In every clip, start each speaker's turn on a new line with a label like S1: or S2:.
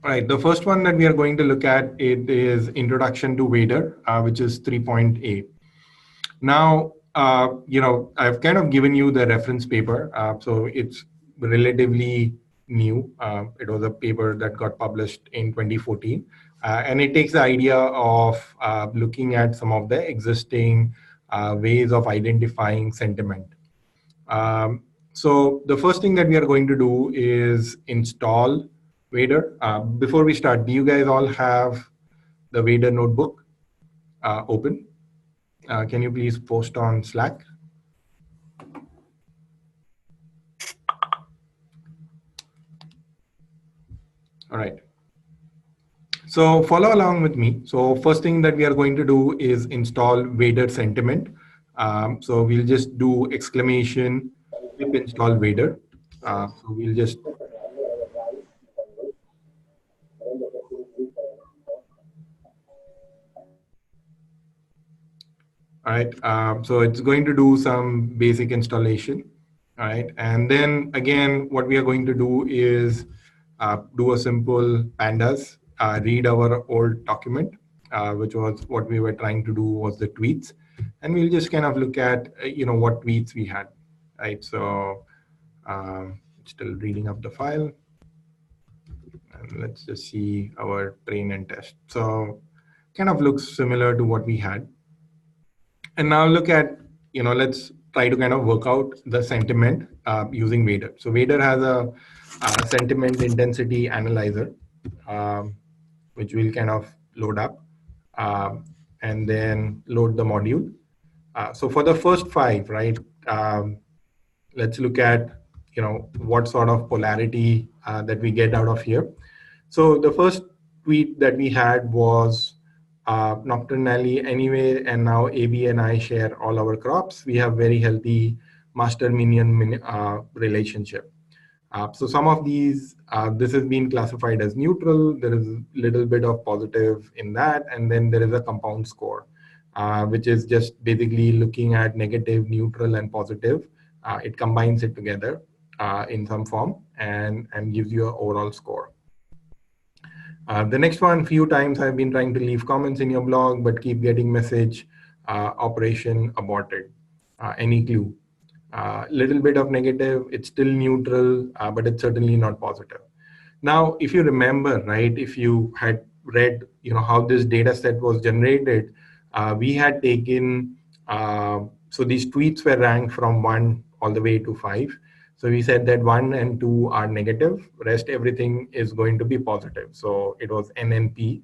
S1: All right, the first one that we are going to look at it is Introduction to Vader, which is 3.8. Now, I've kind of given you the reference paper, so it's relatively new. It was a paper that got published in 2014, and it takes the idea of looking at some of the existing ways of identifying sentiment. So the first thing that we are going to do is install Vader. Before we start, do you guys all have the Vader notebook open? Can you please post on Slack? All right. So follow along with me. So first thing that we are going to do is install Vader sentiment. So we'll just do exclamation pip install Vader. So we'll just all right. So it's going to do some basic installation. All right. And then again, what we are going to do is do a simple pandas, read our old document, which was what we were trying to do was the tweets. And we'll just kind of look at, what tweets we had, right? So still reading up the file. And let's just see our train and test. So kind of looks similar to what we had. And now look at, let's try to kind of work out the sentiment using Vader. So Vader has a sentiment intensity analyzer, which we'll kind of load up and then load the module. So for the first 5, right, let's look at, what sort of polarity that we get out of here. So the first tweet that we had was nocturnally anyway, and now AB and I share all our crops. We have very healthy master-minion relationship. So some of these, this has been classified as neutral. There is a little bit of positive in that. And then there is a compound score, which is just basically looking at negative, neutral, and positive. It combines it together in some form and gives you an overall score. The next one, few times I've been trying to leave comments in your blog, but keep getting message, operation aborted. Any clue? Little bit of negative, it's still neutral, but it's certainly not positive. Now, if you remember, right, if you had read, how this data set was generated, we had taken, so these tweets were ranked from 1 all the way to 5. So we said that 1 and 2 are negative, rest everything is going to be positive. So it was NNP.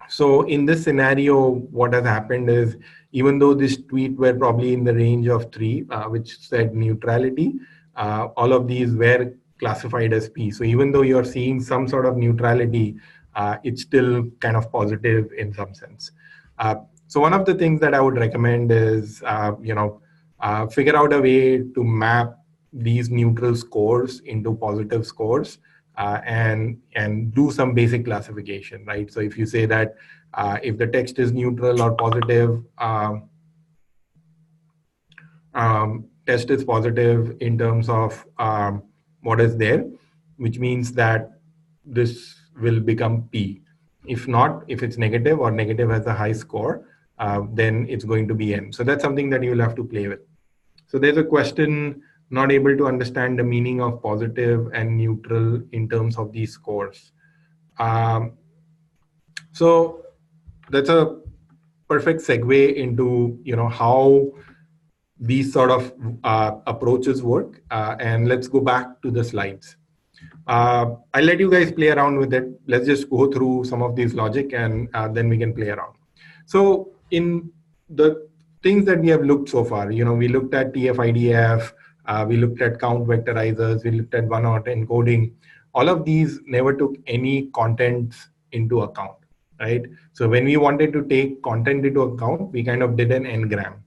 S1: So in this scenario, what has happened is, even though this tweet were probably in the range of 3, which said neutrality, all of these were classified as P. So even though you're seeing some sort of neutrality, it's still kind of positive in some sense. So one of the things that I would recommend is, figure out a way to map these neutral scores into positive scores and do some basic classification, right? So if you say that if the text is neutral or positive, test is positive in terms of what is there, which means that this will become P. If not, if it's negative or negative has a high score, then it's going to be N. So that's something that you'll have to play with. So there's a question, not able to understand the meaning of positive and neutral in terms of these scores. So that's a perfect segue into how these sort of approaches work. And let's go back to the slides. I'll let you guys play around with it. Let's just go through some of these logic and then we can play around. So in the things that we have looked so far, we looked at TF-IDF, we looked at count vectorizers, we looked at one-hot encoding. All of these never took any contents into account, right? So when we wanted to take content into account, we kind of did an n-gram,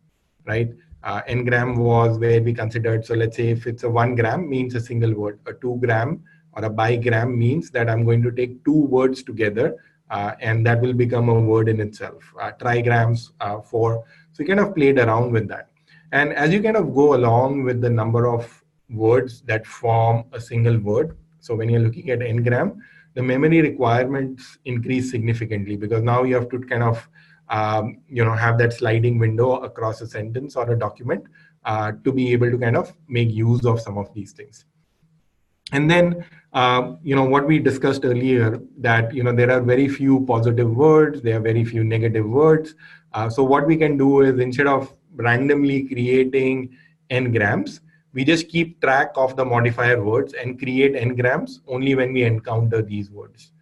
S1: right? N-gram was where we considered, so let's say if it's a 1 gram means a single word, a 2 gram or a bigram means that I'm going to take 2 words together and that will become a word in itself. Trigrams, 4. So we kind of played around with that. And as you kind of go along with the number of words that form a single word, So when you're looking at n-gram, the memory requirements increase significantly because now you have to kind of have that sliding window across a sentence or a document to be able to kind of make use of some of these things. And then, what we discussed earlier, that, there are very few positive words, there are very few negative words. So what we can do is, instead of randomly creating n-grams, we just keep track of the modifier words and create n-grams only when we encounter these words.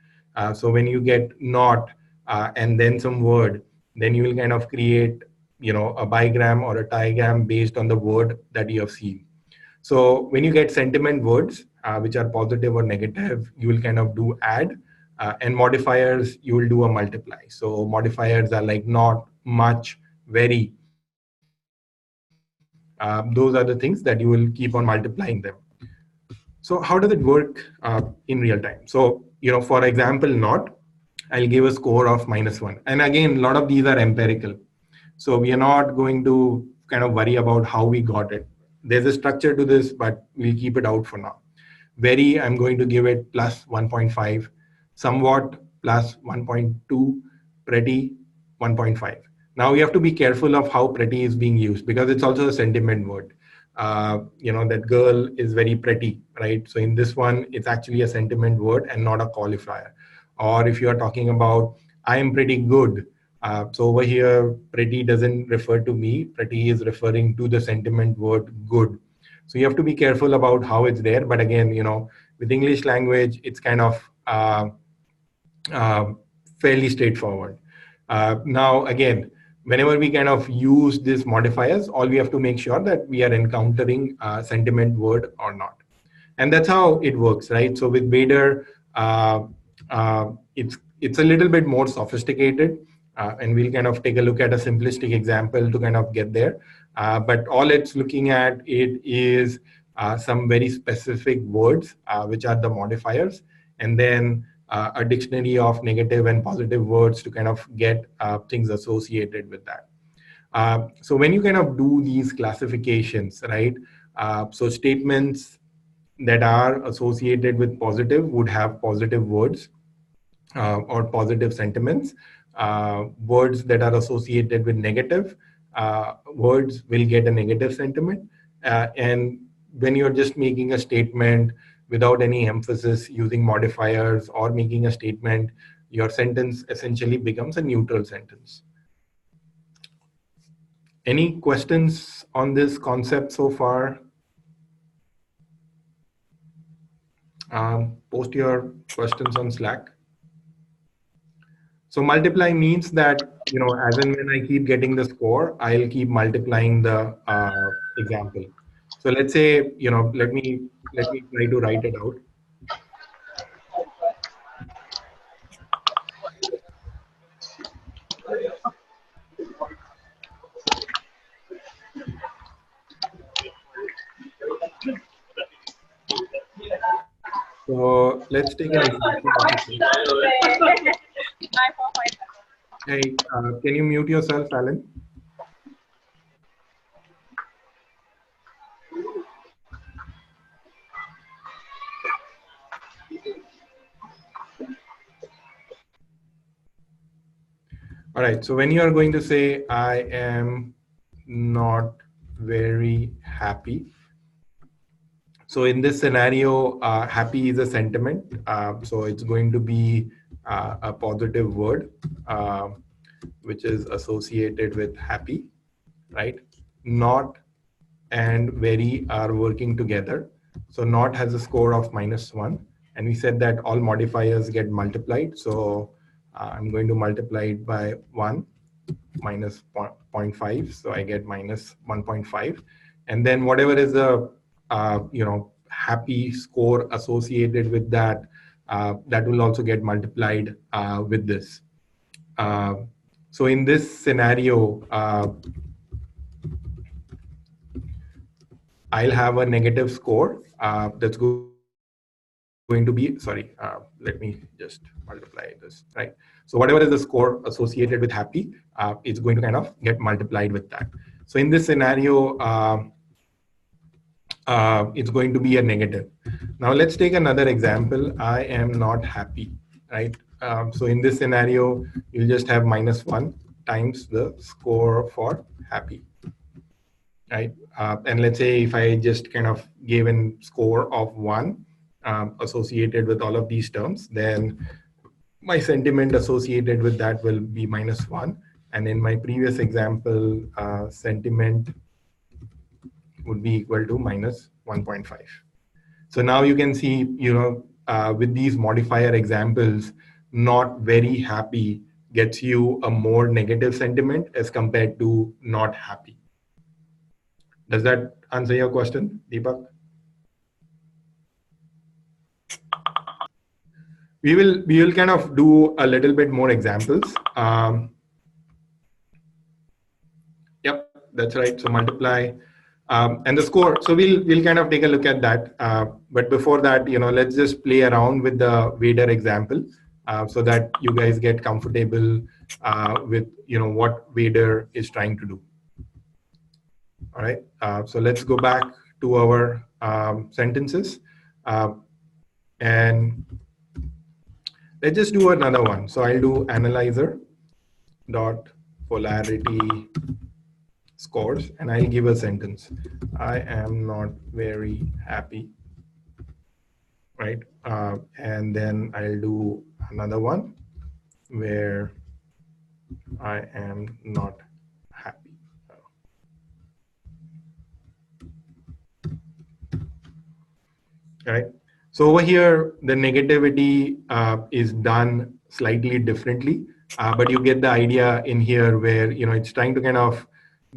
S1: So when you get not and then some word, then you will kind of create, a bigram or a trigram based on the word that you have seen. So when you get sentiment words, which are positive or negative, you will kind of do add, and modifiers, you will do a multiply. So modifiers are like not, much, very. Those are the things that you will keep on multiplying them. So how does it work in real time? So, for example, not, I'll give a score of -1. And again, a lot of these are empirical. So we are not going to kind of worry about how we got it. There's a structure to this, but we'll keep it out for now. Very, I'm going to give it plus 1.5, somewhat plus 1.2, pretty 1.5. Now you have to be careful of how pretty is being used because it's also a sentiment word. That girl is very pretty, right? So in this one, it's actually a sentiment word and not a qualifier. Or if you are talking about, I am pretty good. So over here, pretty doesn't refer to me. Pretty is referring to the sentiment word good. So you have to be careful about how it's there. But again, with English language, it's kind of uh, fairly straightforward. Now, again, whenever we kind of use these modifiers, all we have to make sure that we are encountering a sentiment word or not. And that's how it works, right? So with Vader, it's a little bit more sophisticated, and we'll kind of take a look at a simplistic example to kind of get there. But all it's looking at it is some very specific words, which are the modifiers, and then a dictionary of negative and positive words to kind of get things associated with that. So when you kind of do these classifications, right? So statements that are associated with positive would have positive words or positive sentiments. Words that are associated with negative words will get a negative sentiment. And when you're just making a statement without any emphasis using modifiers or making a statement, your sentence essentially becomes a neutral sentence. Any questions on this concept so far? Post your questions on Slack. So multiply means that, as and when I keep getting the score, I'll keep multiplying the example. So let's say, let me try to write it out. So let's take an example. Hey, can you mute yourself, Alan? All right, so when you are going to say, I am not very happy. So in this scenario, happy is a sentiment. So it's going to be a positive word, which is associated with happy, right? Not and very are working together. So not has a score of -1. And we said that all modifiers get multiplied. So I'm going to multiply it by 1 minus 0.5. So I get minus 1.5. And then whatever is the happy score associated with that, that will also get multiplied with this. So in this scenario, I'll have a negative score that's going to be, let me just multiply this, right? So whatever is the score associated with happy, it's going to kind of get multiplied with that. So in this scenario, it's going to be a negative. Now let's take another example. I am not happy, right? So in this scenario, you'll just have -1 times the score for happy, right? And let's say if I just kind of gave a score of 1 associated with all of these terms, then my sentiment associated with that will be -1. And in my previous example, sentiment would be equal to -1.5. So now you can see, with these modifier examples, not very happy gets you a more negative sentiment as compared to not happy. Does that answer your question, Deepak? We will kind of do a little bit more examples. Yep, that's right. So multiply and the score. So we'll kind of take a look at that. But before that, let's just play around with the Vader example so that you guys get comfortable with what Vader is trying to do. All right. So let's go back to our sentences and let's just do another one. So I'll do analyzer dot polarity scores and I'll give a sentence. I am not very happy, right? And then I'll do another one where I am not happy. Right. So over here, the negativity is done slightly differently, but you get the idea in here where it's trying to kind of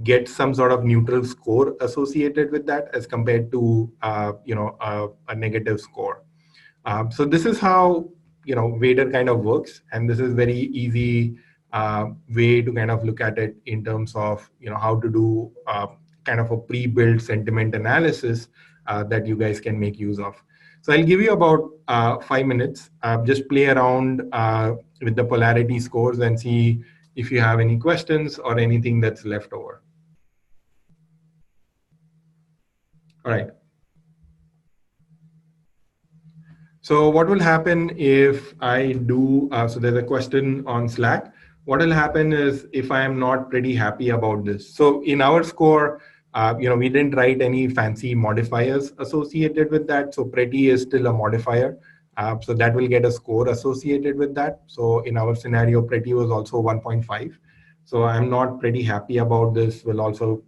S1: get some sort of neutral score associated with that as compared to a negative score. So this is how Vader kind of works, and this is very easy way to kind of look at it in terms of how to do kind of a pre-built sentiment analysis that you guys can make use of. So I'll give you about 5 minutes. Just play around with the polarity scores and see if you have any questions or anything that's left over. All right. So what will happen if I do, so there's a question on Slack. What will happen is if I am not pretty happy about this. So in our score, we didn't write any fancy modifiers associated with that. So pretty is still a modifier. So that will get a score associated with that. So in our scenario, pretty was also 1.5. So I'm not pretty happy about this will also,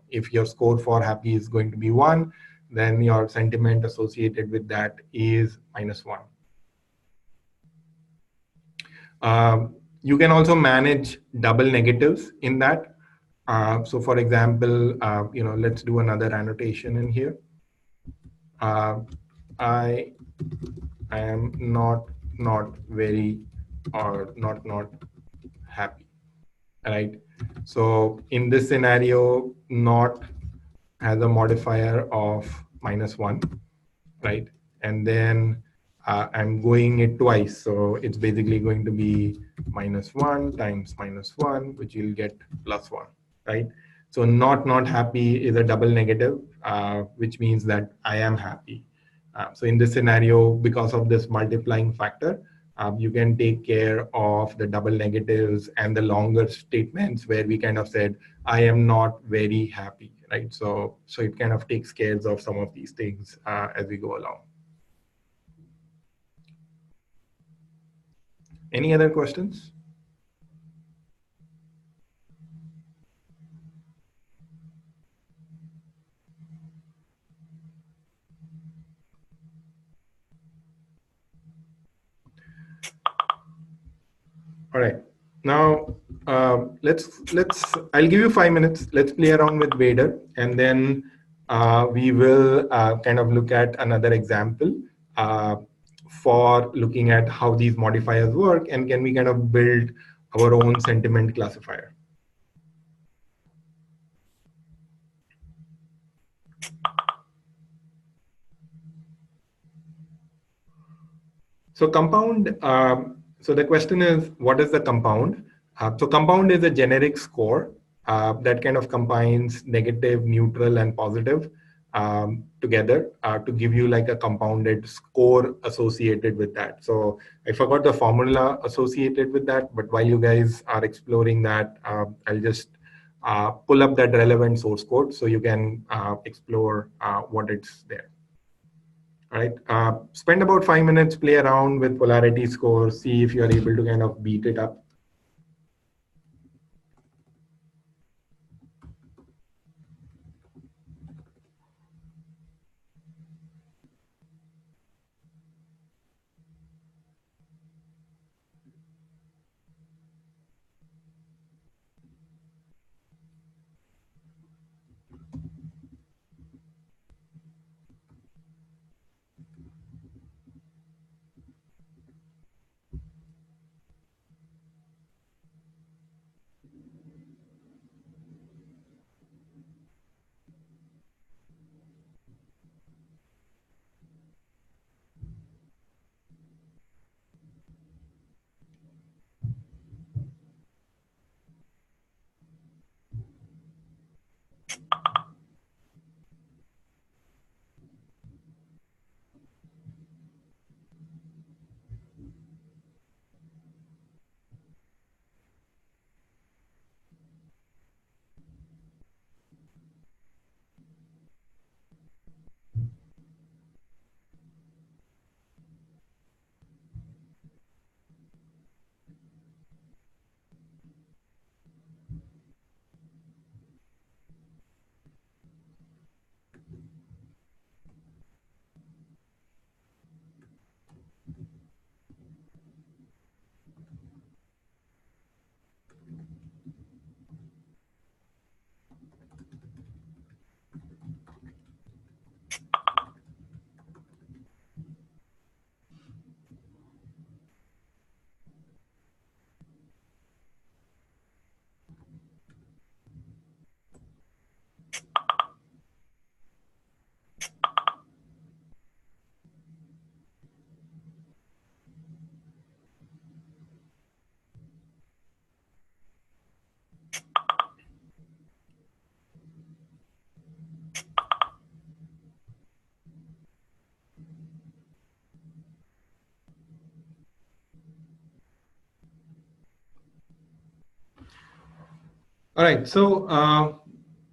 S1: if your score for happy is going to be 1, then your sentiment associated with that is -1. You can also manage double negatives in that. So for example, let's do another annotation in here. I am not very or not happy, right? So in this scenario, not has a modifier of -1, right? And then I'm going it twice. So it's basically going to be -1 times -1, which you'll get +1, right? So not happy is a double negative, which means that I am happy. So in this scenario, because of this multiplying factor, you can take care of the double negatives and the longer statements where we kind of said, I am not very happy, right? So it kind of takes care of some of these things as we go along. Any other questions? All right. Now I'll give you 5 minutes. Let's play around with Vader, and then we will kind of look at another example for looking at how these modifiers work, and can we kind of build our own sentiment classifier. So compound, so the question is, what is the compound? So compound is a generic score that kind of combines negative, neutral, and positive together to give you like a compounded score associated with that. So I forgot the formula associated with that, but while you guys are exploring that, I'll just pull up that relevant source code so you can explore what it's there. All right. Spend about 5 minutes, play around with polarity scores, see if you are able to kind of beat it up. All right, so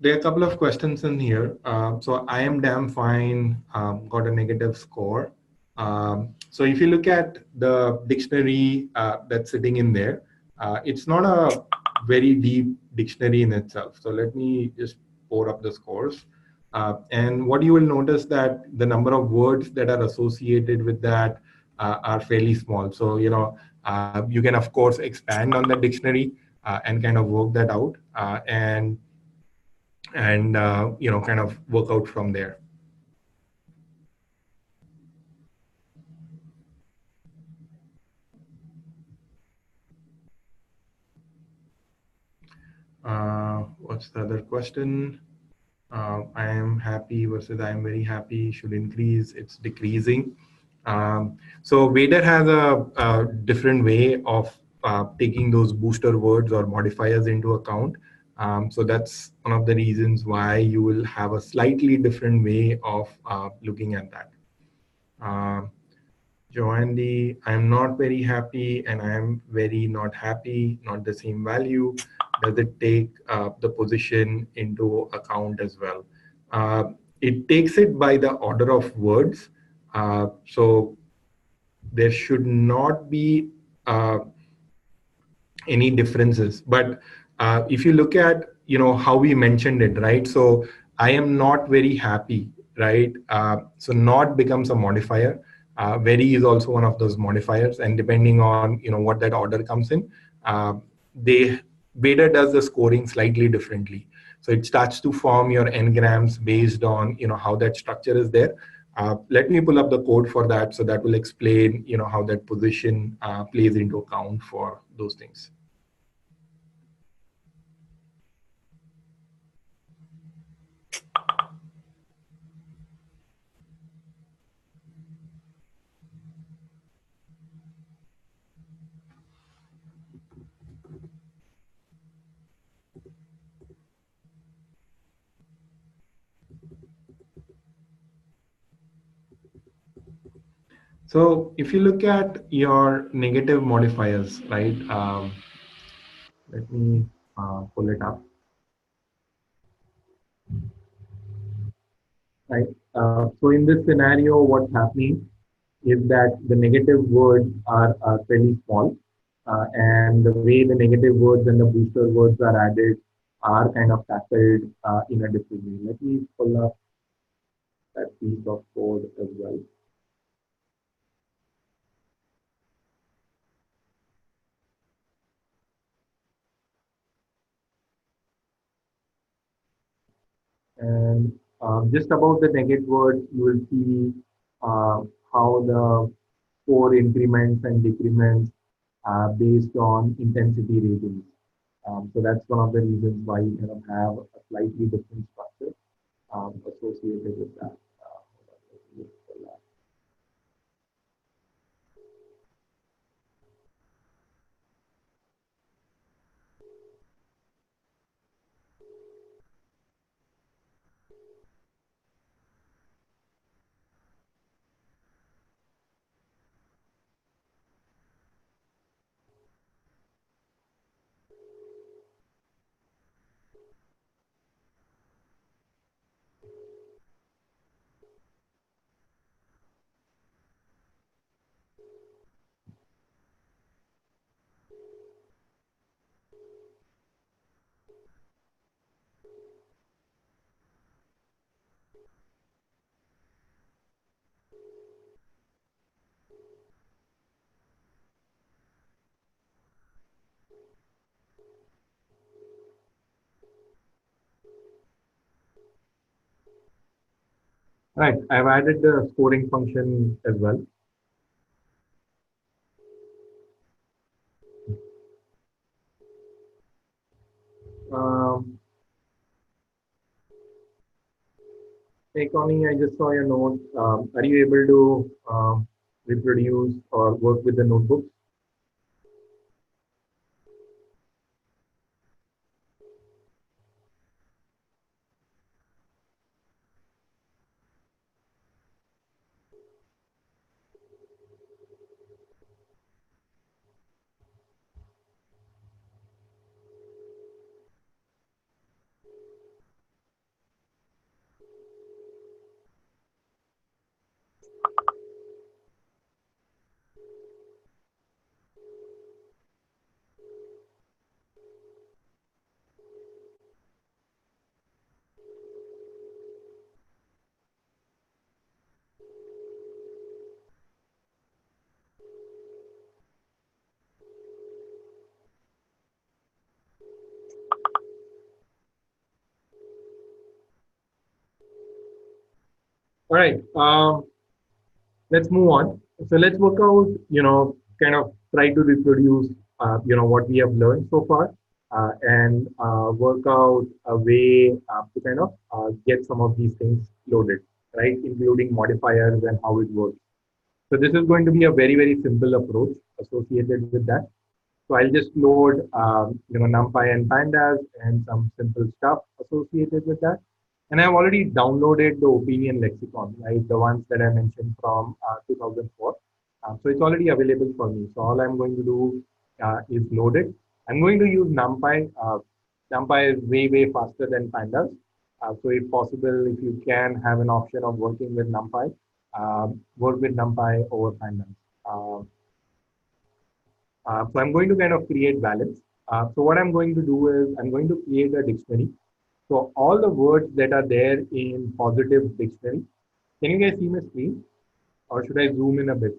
S1: there are a couple of questions in here. So I am damn fine, got a negative score. So if you look at the dictionary that's sitting in there, it's not a very deep dictionary in itself. So let me just pour up the scores. And what you will notice that the number of words that are associated with that are fairly small. So, you can of course expand on the dictionary and kind of work that out and kind of work out from there. What's the other question? I am happy versus I am very happy should increase. It's decreasing. So Vader has a different way of taking those booster words or modifiers into account. So that's one of the reasons why you will have a slightly different way of looking at that. Joandy, I'm not very happy and I'm very not happy, not the same value. Does it take the position into account as well? It takes it by the order of words. So there should not be any differences. But if you look at, how we mentioned it, right? So I am not very happy, right? So not becomes a modifier. Very is also one of those modifiers, and depending on what that order comes in, they Beta does the scoring slightly differently. So it starts to form your n-grams based on how that structure is there. Let me pull up the code for that, so that will explain how that position plays into account for those things. So if you look at your negative modifiers, right? Let me pull it up. Right. So in this scenario, what's happening is that the negative words are fairly small, and the way the negative words and the booster words are added are kind of tackled in a different way. Let me pull up that piece of code as well. And just about the negative words, you will see uh, how the score increments and decrements based on intensity ratings. So that's one of the reasons why you kind of have a slightly different structure associated with that. Right, I've added the scoring function as well. Um, Hey Connie, I just saw your note. Are you able to reproduce or work with the notebooks? All right. Let's move on. So let's work out, kind of try to reproduce, what we have learned so far, and work out a way to kind of get some of these things loaded, right? Including modifiers and how it works. So this is going to be a very, very simple approach associated with that. So I'll just load, NumPy and pandas and some simple stuff associated with that. And I've already downloaded the opinion lexicon, right? The ones that I mentioned from 2004. So it's already available for me. So all I'm going to do is load it. I'm going to use NumPy. NumPy is way, way faster than pandas. So if possible, if you can have an option of working with NumPy, work with NumPy over pandas. So I'm going to kind of create balance. So what I'm going to do is I'm going to create a dictionary. So all the words that are there in positive dictionary, can you guys see my screen or should I zoom in a bit?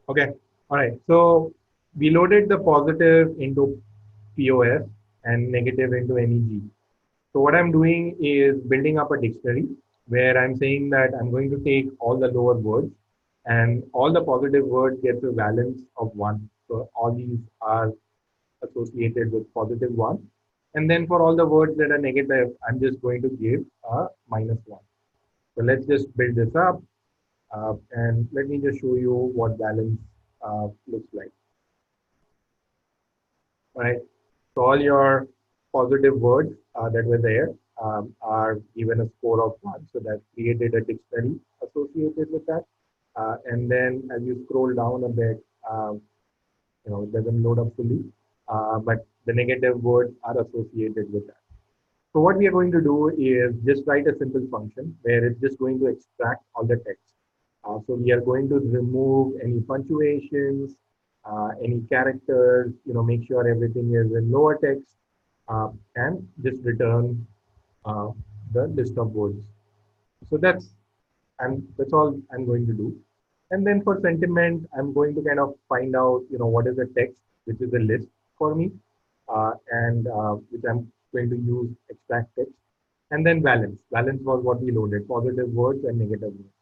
S1: Okay. All right. So we loaded the positive into POS and negative into NEG. So what I'm doing is building up a dictionary where I'm saying that I'm going to take all the lower words and all the positive words get the valence of one. So all these are associated with +1. And then for all the words that are negative, I'm just going to give a -1. So let's just build this up. And let me just show you what balance looks like. Right. So all your positive words that were there are given a score of 1. So that created a dictionary associated with that. And then as you scroll down a bit, it doesn't load up fully, but the negative words are associated with that. So what we are going to do is just write a simple function where it's just going to extract all the text. So we are going to remove any punctuations, any characters, make sure everything is in lower text, and just return uh, the list of words. So that's all I'm going to do. And then for sentiment, I'm going to kind of find out, what is the text, which is a list for me, and which I'm going to use extract text. And then balance. Balance was what we loaded, positive words and negative words.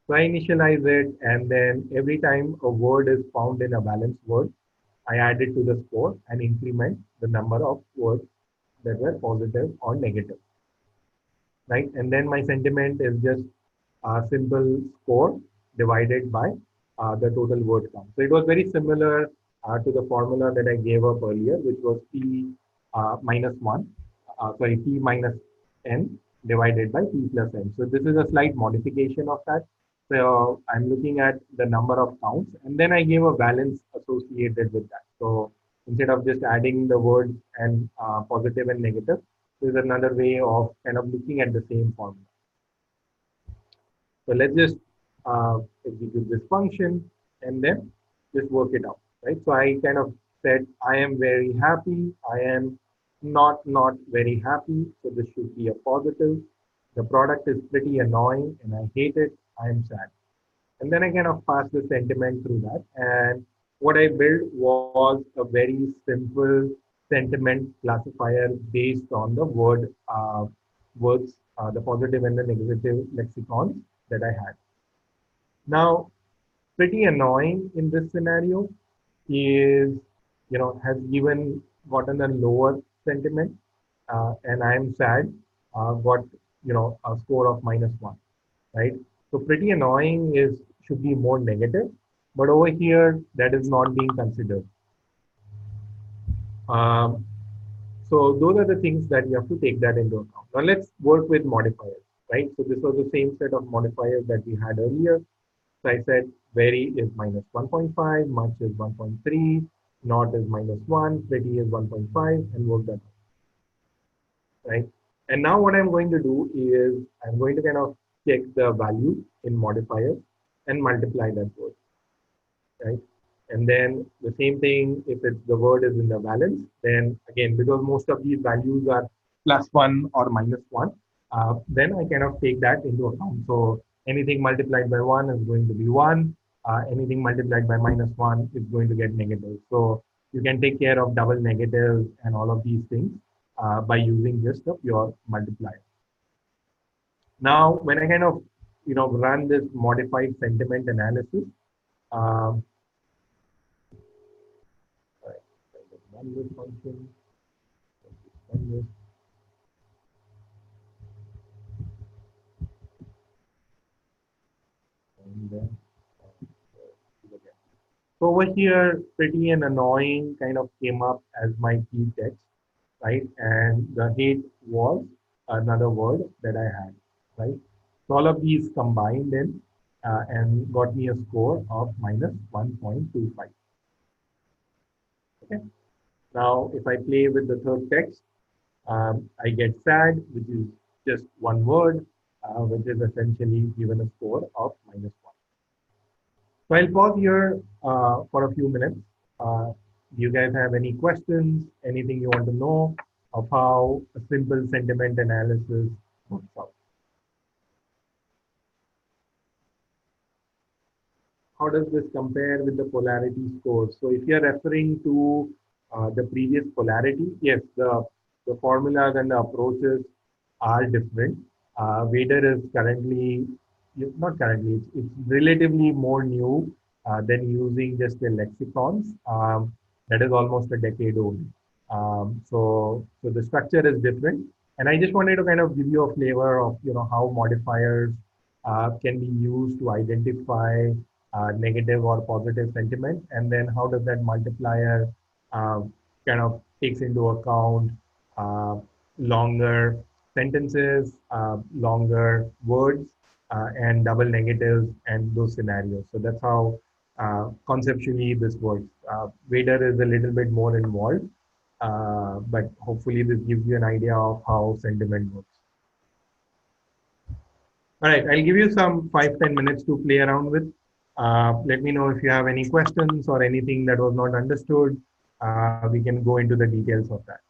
S1: So I initialize it, and then every time a word is found in a balanced word, I add it to the score and increment the number of words that were positive or negative, right? And then my sentiment is just a simple score divided by the total word count. So it was very similar to the formula that I gave up earlier, which was P minus 1, P minus n divided by P plus n. So this is a slight modification of that. So I'm looking at the number of counts, and then I gave a balance associated with that. So instead of just adding the words and positive and negative, there's another way of kind of looking at the same formula. So let's just execute this function and then just work it out, right? So I kind of said, I am very happy. I am not very happy. So this should be a positive. The product is pretty annoying and I hate it. I am sad. And then I kind of pass the sentiment through that. And what I built was a very simple sentiment classifier based on the words, the positive and the negative lexicons that I had. Now, pretty annoying in this scenario is, has gotten a lower sentiment, and I'm sad, got, a score of -1, right? So pretty annoying should be more negative, but over here that is not being considered. Um, so those are the things that you have to take that into account. Now let's work with modifiers, right? So this was the same set of modifiers that we had earlier. So I said very is -1.5, much is 1.3, not is -1, pretty is 1.5, and work that out, right? And now what I'm going to do is I'm going to kind of check the value in modifiers and multiply that word, right? And then the same thing, if the word is in the balance, then again, because most of these values are +1 or -1, then I kind of take that into account. So anything multiplied by 1 is going to be 1. Anything multiplied by -1 is going to get negative. So you can take care of double negatives and all of these things by using just a pure multiplier. Now, when I kind of run this modified sentiment analysis, run this function. And then so over here, pretty and annoying kind of came up as my key text, right? And the hate was another word that I had, right? So all of these combined in and got me a score of -1.25. Okay. Now, if I play with the third text, I get sad, which is just one word, which is essentially given a score of -1. So I'll pause here for a few minutes. Do you guys have any questions, anything you want to know of how a simple sentiment analysis works out? How does this compare with the polarity scores? So if you're referring to the previous polarity, yes, the formulas and the approaches are different. Vader is currently, not currently, it's relatively more new than using just the lexicons. that is almost a decade old. So the structure is different. And I just wanted to kind of give you a flavor of how modifiers can be used to identify negative or positive sentiment, and then how does that multiplier uh, kind of takes into account uh, longer sentences, longer words, and double negatives and those scenarios. So that's how conceptually this works. Vader is a little bit more involved, but hopefully this gives you an idea of how sentiment works. All right, I'll give you some 5-10 minutes to play around with. Let me know if you have any questions or anything that was not understood. We can go into the details of that.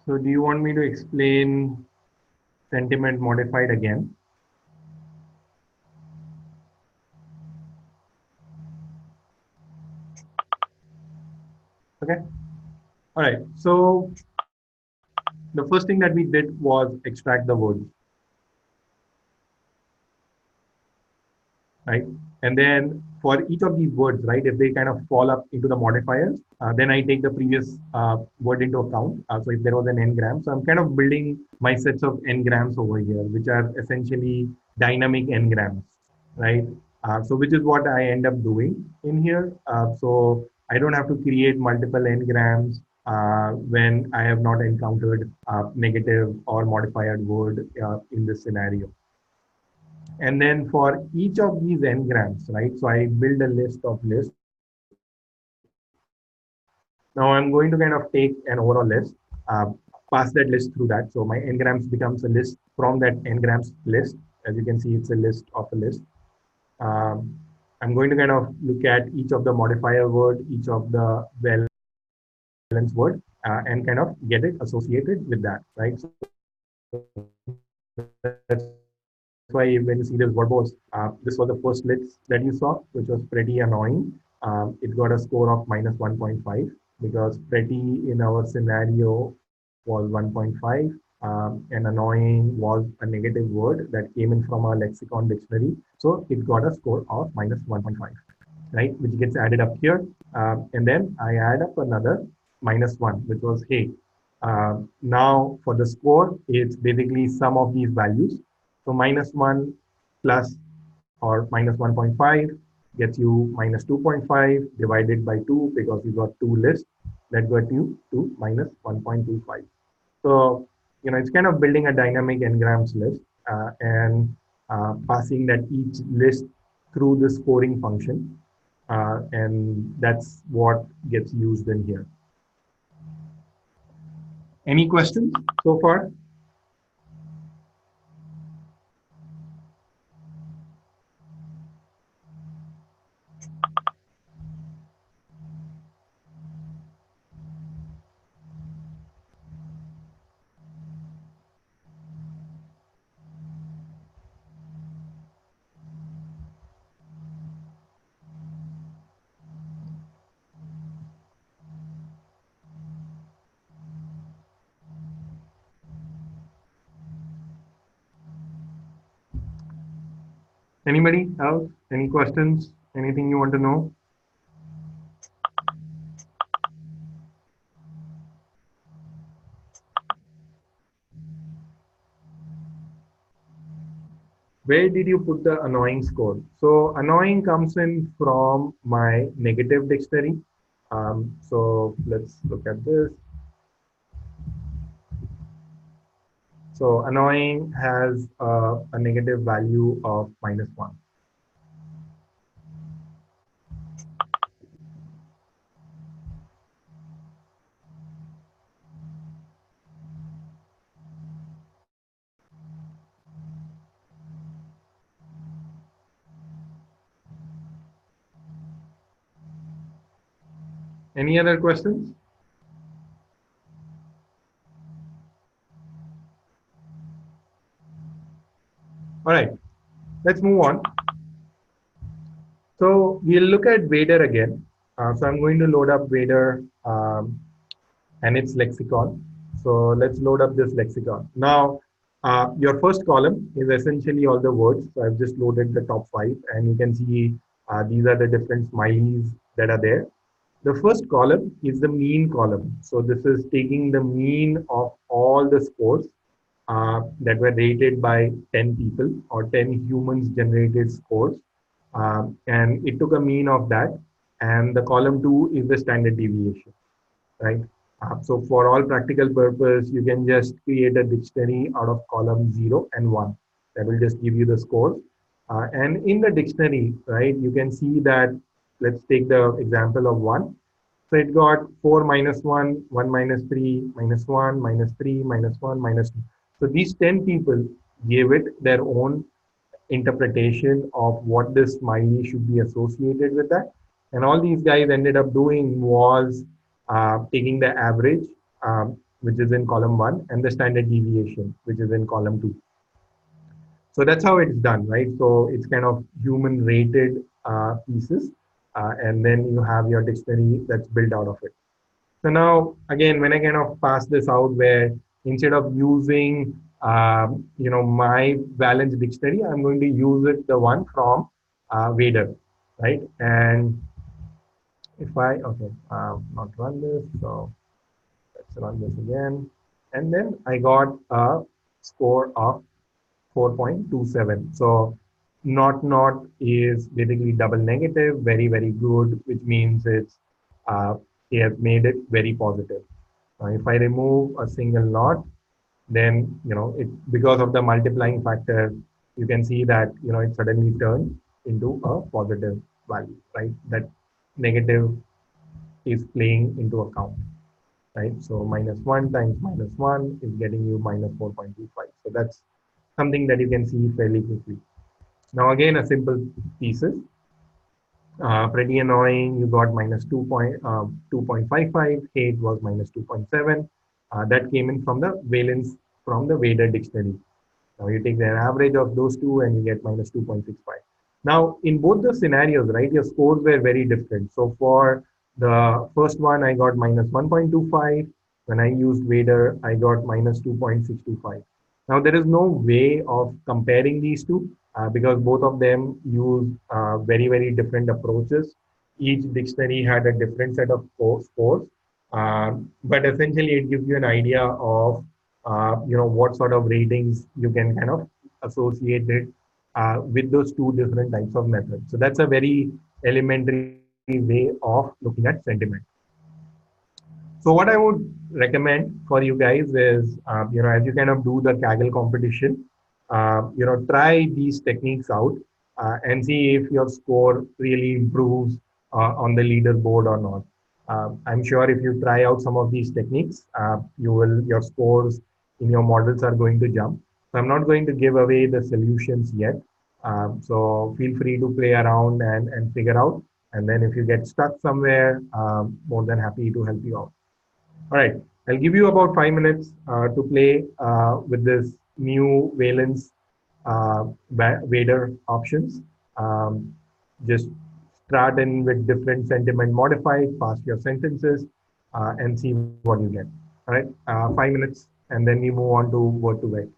S1: So do you want me to explain sentiment modified again? Okay. All right. So the first thing that we did was extract the words, right? And then for each of these words, right, if they kind of fall up into the modifiers, then I take the previous word into account. So if there was an n-gram, so I'm kind of building my sets of n-grams over here, which are essentially dynamic n-grams, right? So which is what I end up doing in here. So I don't have to create multiple n-grams when I have not encountered negative or modified word in this scenario. And then for each of these n-grams, right? So I build a list of lists. Now I'm going to kind of take an overall list, pass that list through that. So my n-grams becomes a list from that n-grams list. As you can see, it's a list of a list. Um, I'm going to kind of look at each of the modifier word, each of the valence word, and kind of get it associated with that, right? So that's why when you see this verbose, this was the first list that you saw, which was pretty annoying. It got a score of minus 1.5 because pretty in our scenario was 1.5. And annoying was a negative word that came in from our lexicon dictionary. So it got a score of minus 1.5, right? Which gets added up here. And then I add up another minus 1, which was hey. Now for the score, it's basically sum of these values. So minus 1 plus or minus 1.5 gets you minus 2.5 divided by 2 because you got two lists that got you to minus 1.25. So, it's kind of building a dynamic n-grams list and passing that each list through the scoring function. And that's what gets used in here. Any questions so far? Anybody else? Any questions? Anything you want to know? Where did you put the annoying score? So annoying comes in from my negative dictionary. So let's look at this. So annoying has a negative value of -1. Any other questions? All right, let's move on. So we'll look at Vader again. So I'm going to load up Vader and its lexicon. So let's load up this lexicon. Now, your first column is essentially all the words. So I've just loaded the top 5, and you can see these are the different smileys that are there. The first column is the mean column. So this is taking the mean of all the scores that were rated by 10 people or 10 humans generated scores. And it took a mean of that. And the column 2 is the standard deviation, right? So for all practical purpose, you can just create a dictionary out of column 0 and 1. That will just give you the scores. And in the dictionary, right, you can see that, let's take the example of 1. So it got 4 minus 1, 1 minus 3, minus 1, minus 3, minus 1, minus 2. So these 10 people gave it their own interpretation of what this smiley should be associated with that. And all these guys ended up doing was taking the average, which is in column 1, and the standard deviation, which is in column 2. So that's how it's done, right? So it's kind of human rated pieces, and then you have your dictionary that's built out of it. So now, again, when I kind of pass this out, where instead of using, my Valence dictionary, I'm going to use it, the one from Vader, right? And if I, okay, not run this, so let's run this again. And then I got a score of 4.27. So not is basically double negative, very, very good, which means it has made it very positive. If I remove a single not, then, it, because of the multiplying factor, you can see that, it suddenly turns into a positive value, right? That negative is playing into account, right? So -1 times -1 is getting you -4.25. So that's something that you can see fairly quickly. Now, again, a simple thesis. Pretty annoying. You got -2.55. Hate was -2.7. That came in from the valence from the Vader dictionary. Now you take the average of those two and you get -2.65. Now, in both the scenarios, right, your scores were very different. So for the first one, I got -1.25. When I used Vader, I got -2.625. Now, there is no way of comparing these two because both of them use very, very different approaches. Each dictionary had a different set of scores, but essentially it gives you an idea of what sort of ratings you can kind of associate it with those two different types of methods. So that's a very elementary way of looking at sentiment. So what I would recommend for you guys is, as you kind of do the Kaggle competition, try these techniques out and see if your score really improves on the leaderboard or not. I'm sure if you try out some of these techniques, your scores in your models are going to jump. So I'm not going to give away the solutions yet. So feel free to play around and figure out. And then if you get stuck somewhere, more than happy to help you out. All right, I'll give you about 5 minutes to play with this new valence Vader options. Um, just start in with different sentiment modified, pass your sentences, and see what you get. All right, 5 minutes, and then we move on to word to word.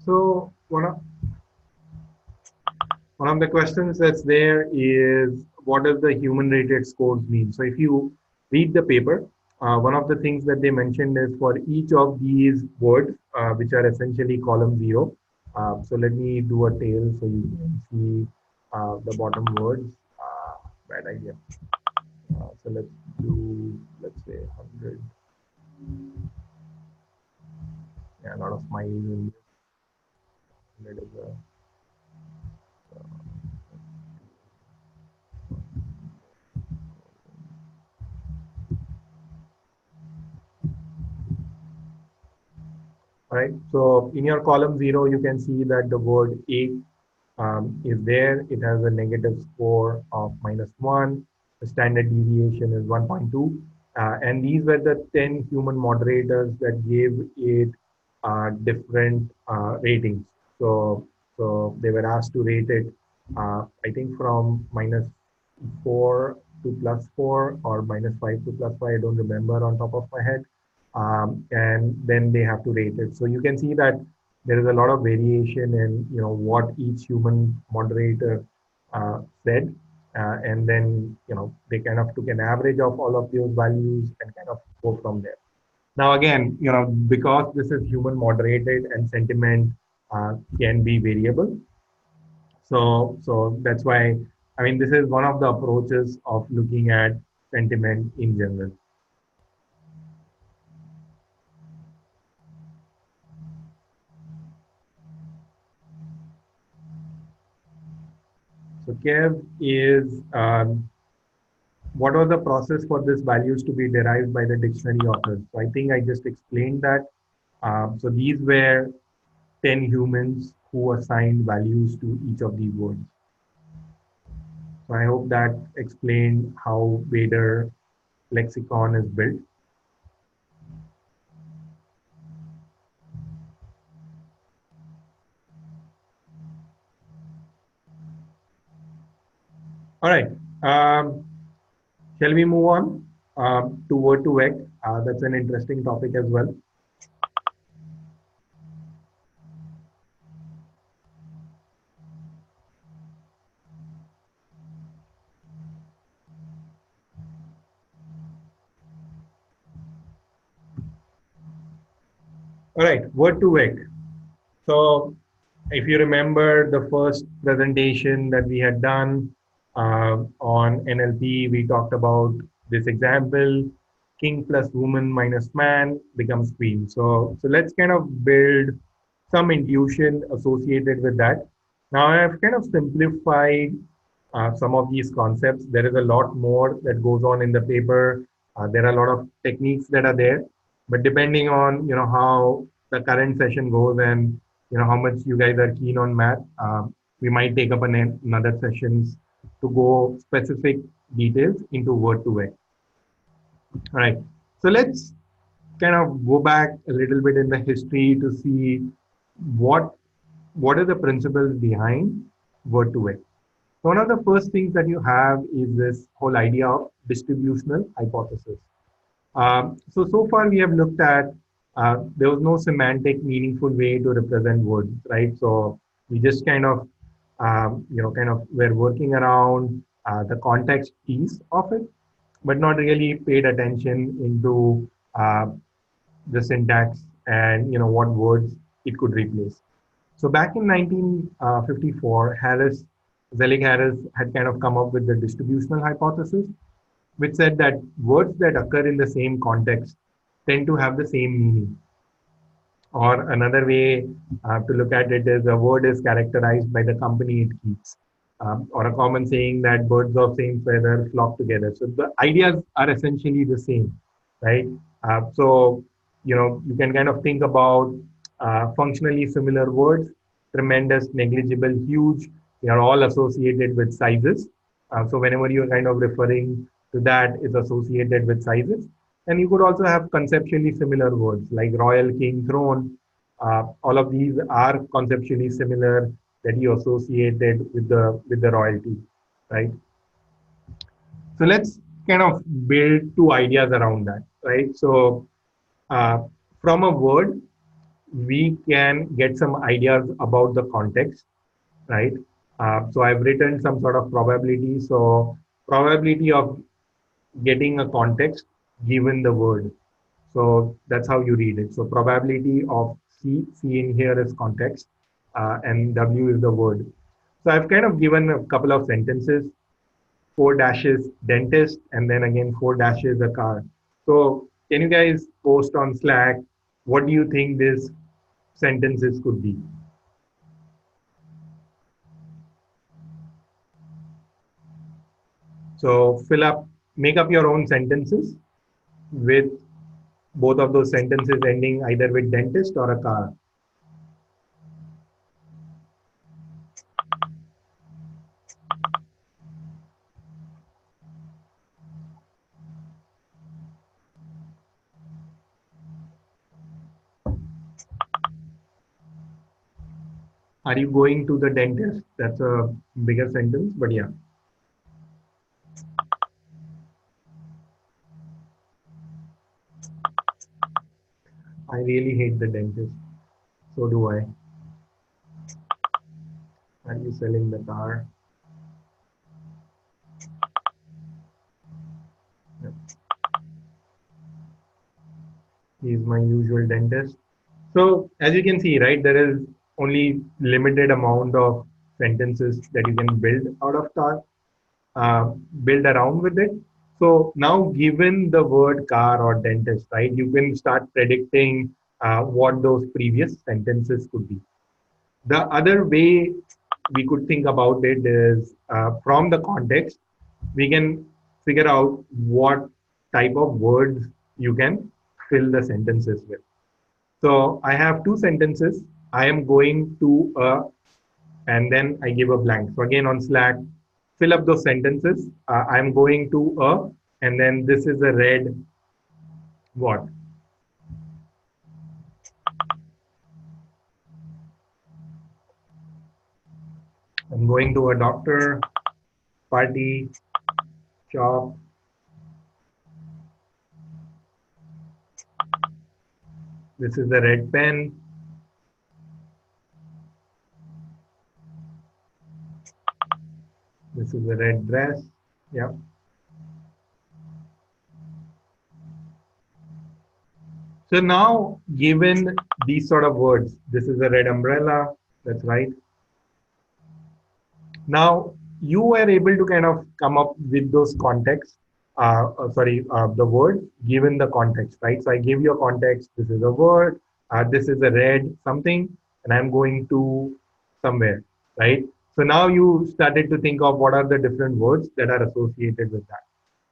S1: So one of the questions that's there is what does the human rated scores mean? So if you read the paper, one of the things that they mentioned is for each of these words, which are essentially column zero. So let me do a tail so you can see the bottom words. Bad idea. So let's say 100. Yeah, a lot of smiles in there. Is a, right. So in your column zero, you can see that the word a is there. It has a negative score of -1. The standard deviation is 1.2. And these were the 10 human moderators that gave it different ratings. So they were asked to rate it, I think from -4 to +4 or -5 to +5. I don't remember on top of my head. And then they have to rate it. So you can see that there is a lot of variation in what each human moderator said, and then they kind of took an average of all of those values and kind of go from there. Now again, because this is human moderated and sentiment can be variable, so that's why I mean this is one of the approaches of looking at sentiment in general. So Kev is what was the process for these values to be derived by the dictionary authors? So I think I just explained that. So these were 10 humans who assigned values to each of these words. So I hope that explained how Vader lexicon is built. All right. Shall we move on to word to vec? That's an interesting topic as well. All right, word to vec. So if you remember the first presentation that we had done on NLP, we talked about this example, king plus woman minus man becomes queen. So let's kind of build some intuition associated with that. Now I've kind of simplified some of these concepts. There is a lot more that goes on in the paper. There are a lot of techniques that are there, but depending on how the current session goes and how much you guys are keen on math, we might take up another sessions to go specific details into word to vec. All right. So let's kind of go back a little bit in the history to see what are the principles behind word to vec. So one of the first things that you have is this whole idea of distributional hypothesis. So far we have looked at, there was no semantic meaningful way to represent words, right? So we just kind of, we're working around the context piece of it, but not really paid attention into the syntax and what words it could replace. So back in 1954, Zelig Harris had kind of come up with the distributional hypothesis, which said that words that occur in the same context tend to have the same meaning. Or another way to look at it is a word is characterized by the company it keeps. Or a common saying that birds of same feather flock together. So the ideas are essentially the same, right? So, you can kind of think about functionally similar words, tremendous, negligible, huge, they are all associated with sizes. So whenever you're kind of referring to that is associated with sizes. And you could also have conceptually similar words like royal, king, throne. All of these are conceptually similar that you associated with the royalty, right? So let's kind of build two ideas around that, right? So from a word, we can get some ideas about the context, right? So I've written some sort of probability. So probability of getting a context given the word. So that's how you read it. So probability of C in here is context, and W is the word. So I've kind of given a couple of sentences, four dashes dentist, and then again four dashes a car. So can you guys post on Slack? What do you think these sentences could be? So make up your own sentences with both of those sentences ending either with dentist or a car. Are you going to the dentist? That's a bigger sentence, but yeah. I really hate the dentist. So do I. Are you selling the car? Yeah. He's my usual dentist. So as you can see, right, there is only limited amount of sentences that you can build out of car, build around with it. So now, given the word car or dentist, right, you can start predicting what those previous sentences could be. The other way we could think about it is from the context, we can figure out what type of words you can fill the sentences with. So I have two sentences. I am going to and then I give a blank. So again on Slack, fill up those sentences. I'm going to and then this is a red what? I'm going to a doctor, party, shop. This is the red pen. This is the red dress. Yeah. So now, given these sort of words, this is a red umbrella. That's right. Now, you were able to kind of come up with those contexts, the word given the context, right? So I give you a context. This is a word. This is a red something, and I'm going to somewhere, right? So now you started to think of what are the different words that are associated with that.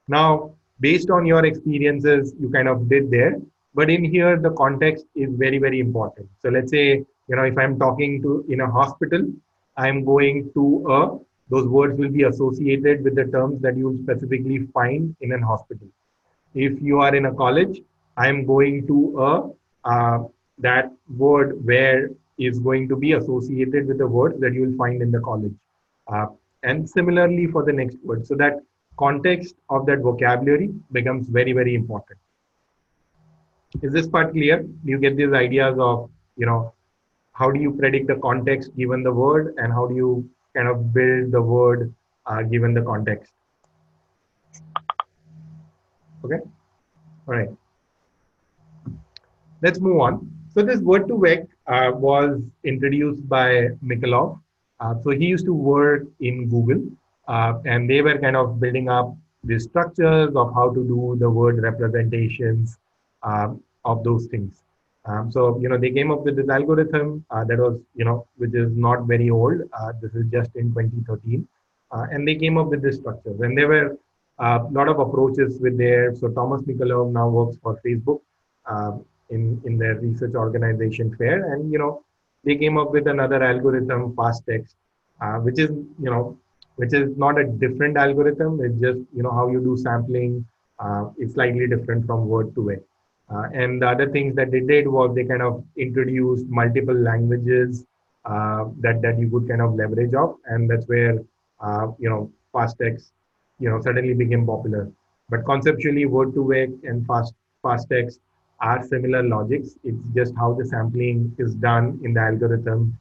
S1: Now, based on your experiences, you kind of did there, but in here, the context is very, very important. So let's say, if I'm talking to in a hospital, I'm going to those words will be associated with the terms that you specifically find in an hospital. If you are in a college, I'm going to that word where is going to be associated with the words that you will find in the college. Uh, and similarly for the next word. So that context of that vocabulary becomes very, very important. Is this part clear? Do you get these ideas of, how do you predict the context given the word and how do you kind of build the word given the context? Okay. All right. Let's move on. So this word to vec was introduced by Mikolov. So he used to work in Google, and they were kind of building up the structures of how to do the word representations of those things. So they came up with this algorithm that was which is not very old. This is just in 2013, and they came up with this structure. And there were a lot of approaches with there. So Thomas Mikolov now works for Facebook. In their research organization fair, and they came up with another algorithm, fast text, which is which is not a different algorithm. It's just how you do sampling. It's slightly different from word to vec. And the other things that they did was they kind of introduced multiple languages that you could kind of leverage off, and that's where fast text suddenly became popular. But conceptually, word to vec and fast text are similar logics. It's just how the sampling is done in the algorithm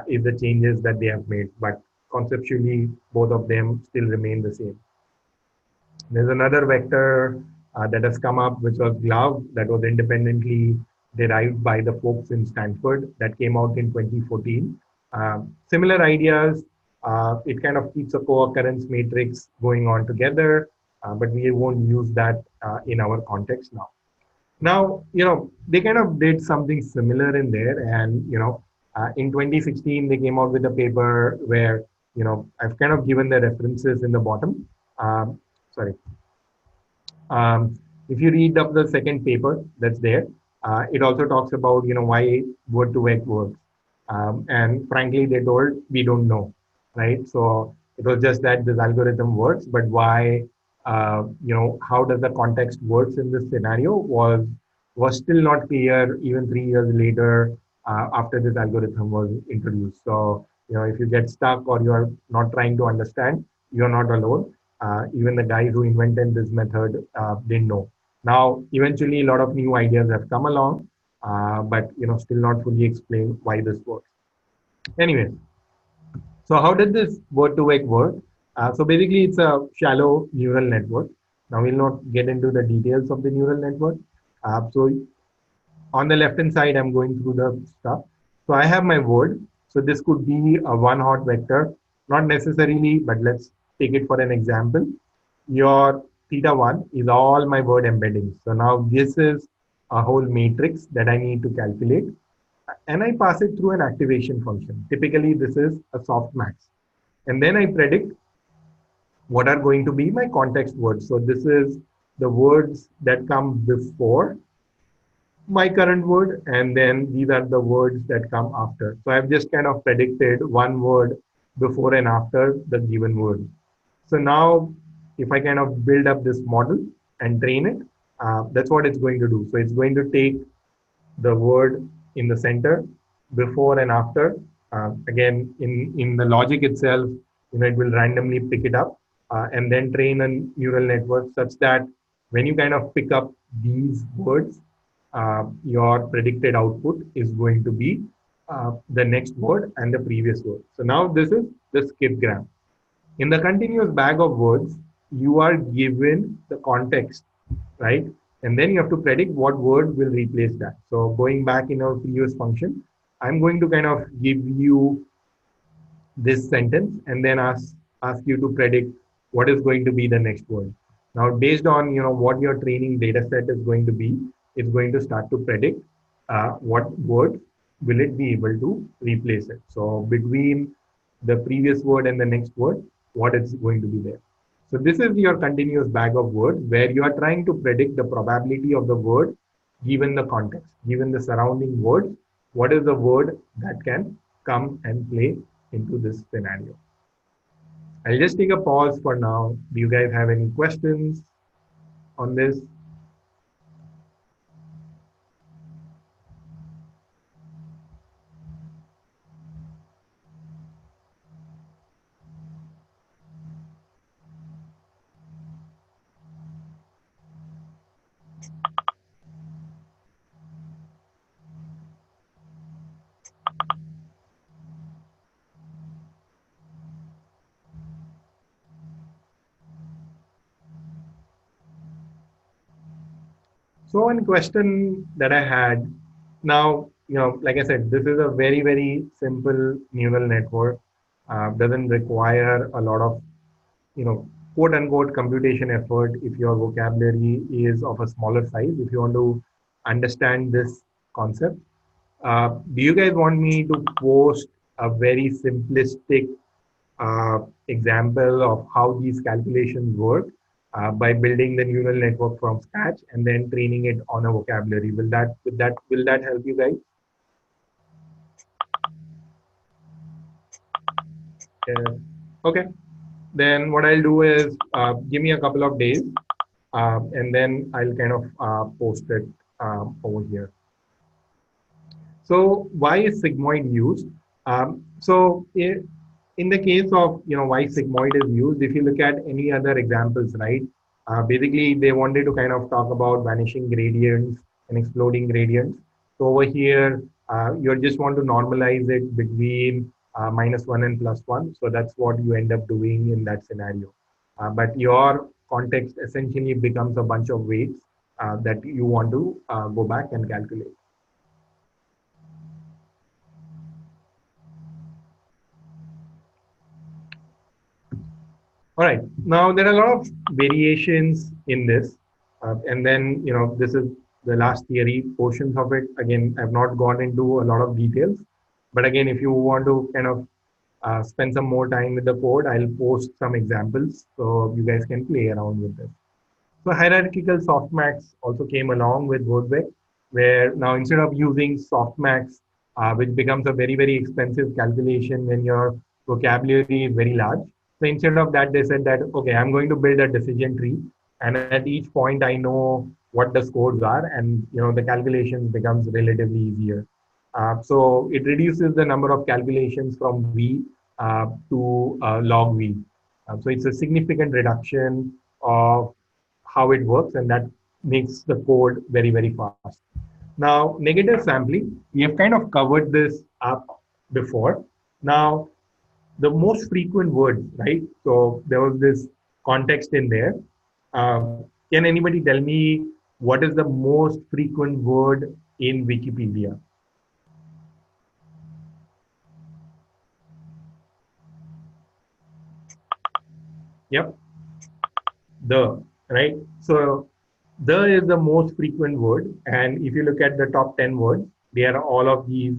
S1: is the changes that they have made. But conceptually, both of them still remain the same. There's another vector that has come up, which was glove, that was independently derived by the folks in Stanford that came out in 2014. Similar ideas, it kind of keeps a co-occurrence matrix going on together, but we won't use that in our context now. Now, they kind of did something similar in there. And, in 2016, they came out with a paper where, I've kind of given the references in the bottom. Sorry. If you read up the second paper that's there, it also talks about, why word to vec works. And frankly, they told, we don't know, right? So it was just that this algorithm works, but why, how does the context works in this scenario was still not clear even 3 years later after this algorithm was introduced. So, if you get stuck or you're not trying to understand, you're not alone. Even the guys who invented this method didn't know. Now, eventually, a lot of new ideas have come along, but still not fully explain why this works. Anyway, so how did this word-to-vec work? So basically, it's a shallow neural network. Now, we'll not get into the details of the neural network. So on the left-hand side, I'm going through the stuff. So I have my word. So this could be a one-hot vector, not necessarily, but let's take it for an example. Your theta1 is all my word embeddings. So now this is a whole matrix that I need to calculate. And I pass it through an activation function. Typically, this is a softmax. And then I predict what are going to be my context words. So this is the words that come before my current word, and then these are the words that come after. So I've just kind of predicted one word before and after the given word. So now if I kind of build up this model and train it, that's what it's going to do. So it's going to take the word in the center before and after. Again, in the logic itself, it will randomly pick it up and then train a neural network such that when you kind of pick up these words, your predicted output is going to be the next word and the previous word. So now this is the skip gram. In the continuous bag of words, you are given the context, right? And then you have to predict what word will replace that. So going back in our previous function, I'm going to kind of give you this sentence and then ask you to predict what is going to be the next word. Now, based on what your training data set is going to be, it's going to start to predict what word will it be able to replace it. So between the previous word and the next word, what is going to be there. So this is your continuous bag of words where you are trying to predict the probability of the word given the context, given the surrounding words, what is the word that can come and play into this scenario. I'll just take a pause for now. Do you guys have any questions on this? So one question that I had now, like I said, this is a very, very simple neural network. Doesn't require a lot of, quote unquote computation effort if your vocabulary is of a smaller size, if you want to understand this concept. Do you guys want me to post a very simplistic example of how these calculations work by building the neural network from scratch and then training it on a vocabulary? Will that help you guys? Okay. Then what I'll do is give me a couple of days and then I'll kind of post it over here. So why is sigmoid used? In the case of why sigmoid is used, if you look at any other examples, right? Basically, they wanted to kind of talk about vanishing gradients and exploding gradients. So over here, you just want to normalize it between -1 and +1. So that's what you end up doing in that scenario. But your context essentially becomes a bunch of weights that you want to go back and calculate. All right. Now there are a lot of variations in this, and then this is the last theory portions of it. Again, I've not gone into a lot of details, but again, if you want to kind of spend some more time with the code, I'll post some examples so you guys can play around with this. So hierarchical softmax also came along with WordVec, where now instead of using softmax, which becomes a very, very expensive calculation when your vocabulary is very large. So instead of that, they said that, okay, I'm going to build a decision tree. And at each point, I know what the scores are, and the calculation becomes relatively easier. So it reduces the number of calculations from V to log V. So it's a significant reduction of how it works, and that makes the code very, very fast. Now, negative sampling, we have kind of covered this up before. Now, the most frequent words, right? So there was this context in there. Can anybody tell me what is the most frequent word in Wikipedia? Yep, the, right? So the is the most frequent word. And if you look at the top 10 words, they are all of these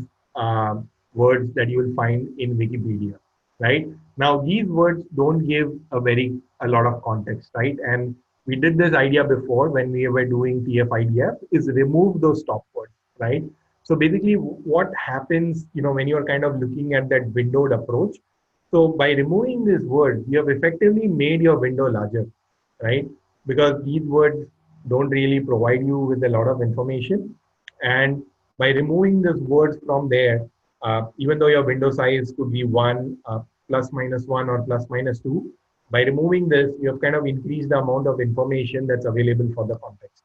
S1: words that you will find in Wikipedia, right? Now, these words don't give a lot of context, right? And we did this idea before when we were doing TF-IDF is remove those top words, right? So basically what happens, when you're kind of looking at that windowed approach, so by removing this word, you have effectively made your window larger, right? Because these words don't really provide you with a lot of information. And by removing these words from there, even though your window size could be 1, ±1 or ±2, by removing this, you have kind of increased the amount of information that's available for the context.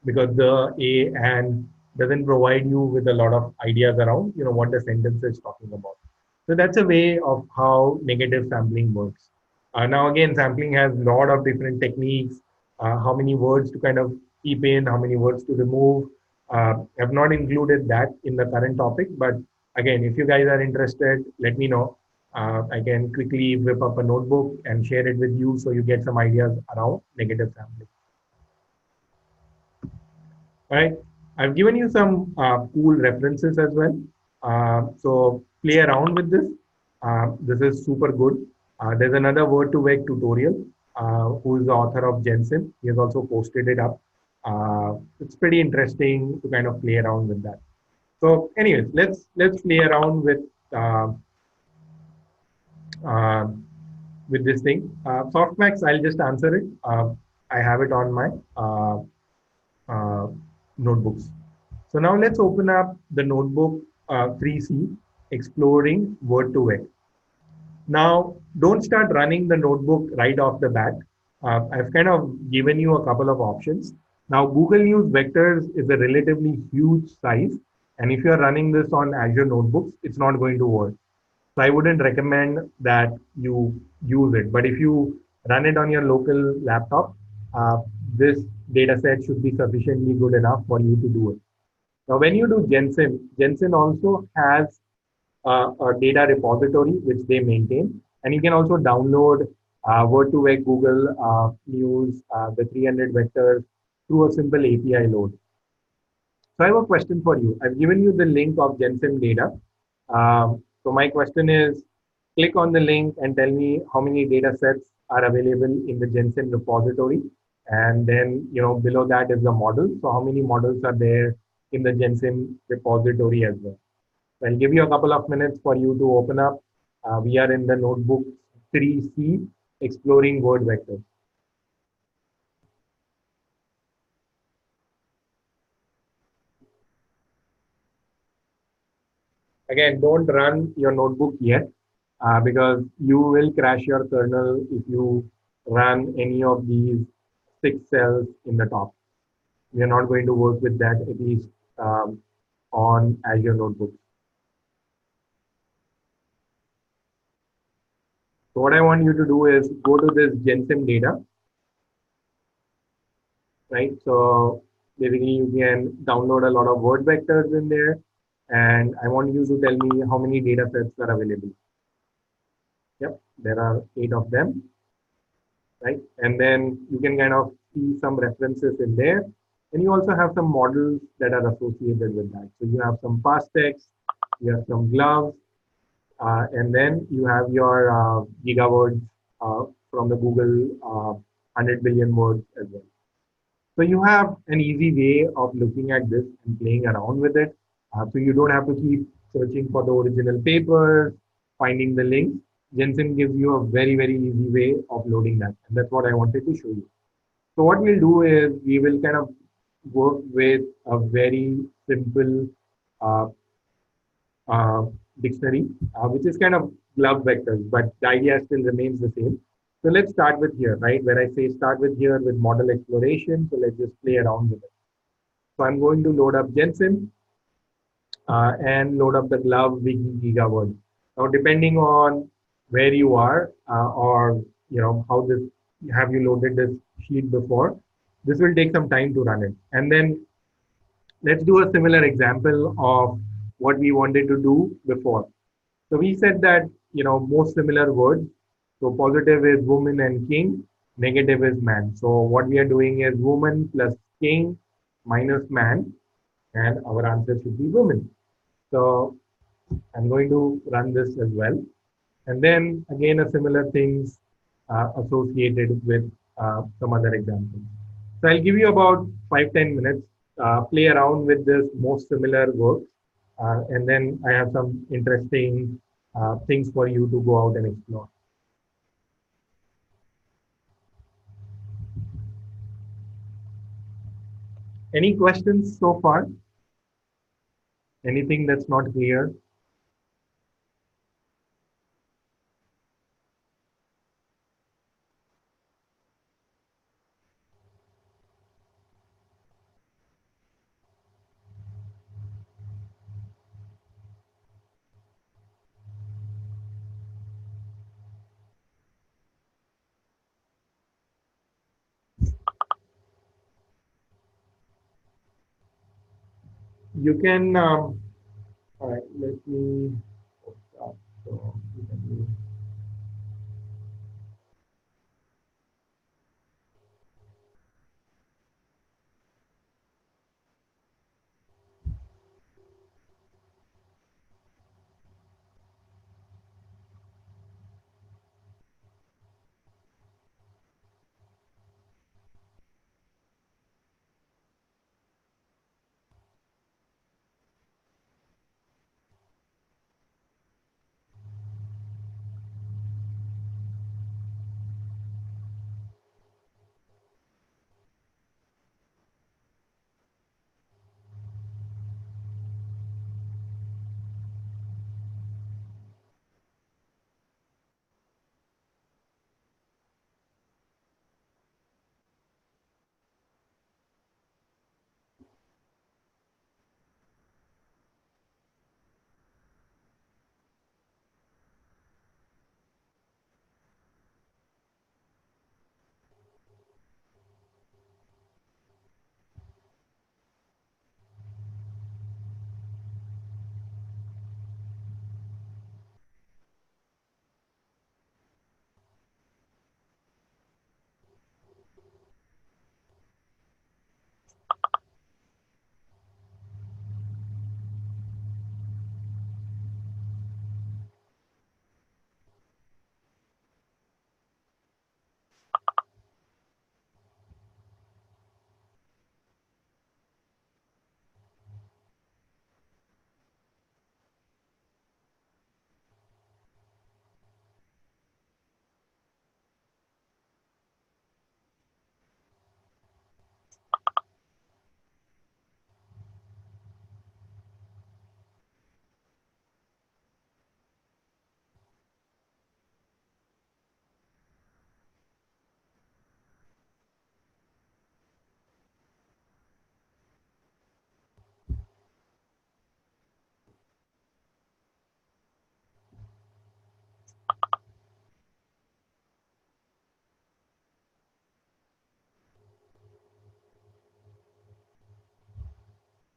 S1: Because the A and doesn't provide you with a lot of ideas around, what the sentence is talking about. So that's a way of how negative sampling works. Now, again, sampling has a lot of different techniques, how many words to kind of keep in, how many words to remove. I've not included that in the current topic, but again, if you guys are interested, let me know. I can quickly whip up a notebook and share it with you so you get some ideas around negative sampling. All right, I've given you some cool references as well. So play around with this. This is super good. There's another Word2Vec tutorial who is the author of Jensen. He has also posted it up. It's pretty interesting to kind of play around with that. So anyways, let's play around uh, with this thing. Softmax, I'll just answer it. I have it on my notebooks. So now let's open up the notebook 3C, exploring Word2Vec. Now, don't start running the notebook right off the bat. I've kind of given you a couple of options. Now, Google News Vectors is a relatively huge size. And if you're running this on Azure Notebooks, it's not going to work. So I wouldn't recommend that you use it. But if you run it on your local laptop, this data set should be sufficiently good enough for you to do it. Now, when you do Jensen, Jensen also has a data repository which they maintain, and you can also download Word2Vec, Google News, the 300 vectors through a simple API load. So I have a question for you. I've given you the link of Jensen data. So my question is, click on the link and tell me how many data sets are available in the Jensen repository. And then, below that is the model. So how many models are there in the Jensen repository as well? So I'll give you a couple of minutes for you to open up. We are in the notebook 3C, exploring word vectors. Again, don't run your notebook yet because you will crash your kernel if you run any of these 6 cells in the top. We are not going to work with that, at least on Azure Notebooks. So what I want you to do is go to this Gensim data, right? So basically you can download a lot of word vectors in there. And I want you to tell me how many data sets are available. Yep, there are 8 of them, right? And then you can kind of see some references in there. And you also have some models that are associated with that. So you have some fast text, you have some gloves, and then you have your gigawords from the Google 100 billion words as well. So you have an easy way of looking at this and playing around with it. So you don't have to keep searching for the original papers, finding the links. Jensen gives you a very, very easy way of loading that. And that's what I wanted to show you. So what we'll do is we will kind of work with a very simple uh, uh, dictionary, which is kind of glove vectors, but the idea still remains the same. So let's start with here, right? Where I say start with here with model exploration. So let's just play around with it. So I'm going to load up Jensen and load up the glove wiki gigaword. Now, depending on where you are or how this have you loaded this sheet before, this will take some time to run it. And then let's do a similar example of what we wanted to do before. So we said that, most similar words. So positive is woman and king, negative is man. So what we are doing is woman plus king minus man, and our answer should be woman. So I'm going to run this as well. And then again, a similar things associated with some other examples. So I'll give you about 5-10 minutes, play around with this most similar works. And then I have some interesting things for you to go out and explore. Any questions so far? Anything that's not clear? You can, all right, let me stop. So you can do.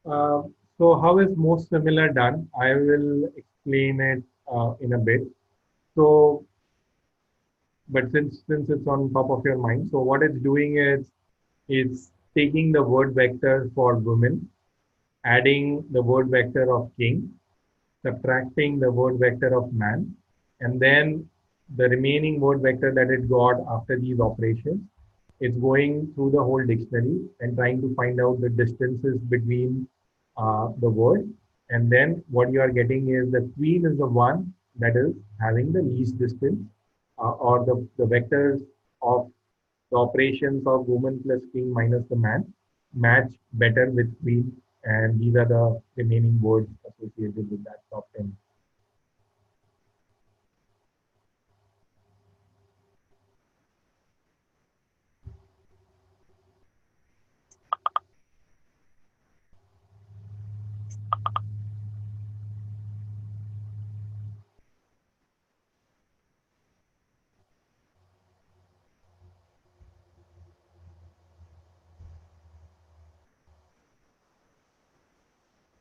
S1: Uh, so how is most similar done? I will explain it in a bit. So, but since it's on top of your mind, so what it's doing is it's taking the word vector for women, adding the word vector of king, subtracting the word vector of man, and then the remaining word vector that it got after these operations, it's going through the whole dictionary and trying to find out the distances between the word. And then what you are getting is the queen is the one that is having the least distance, or the vectors of the operations of woman plus king minus the man match better with queen, and these are the remaining words associated with that top 10.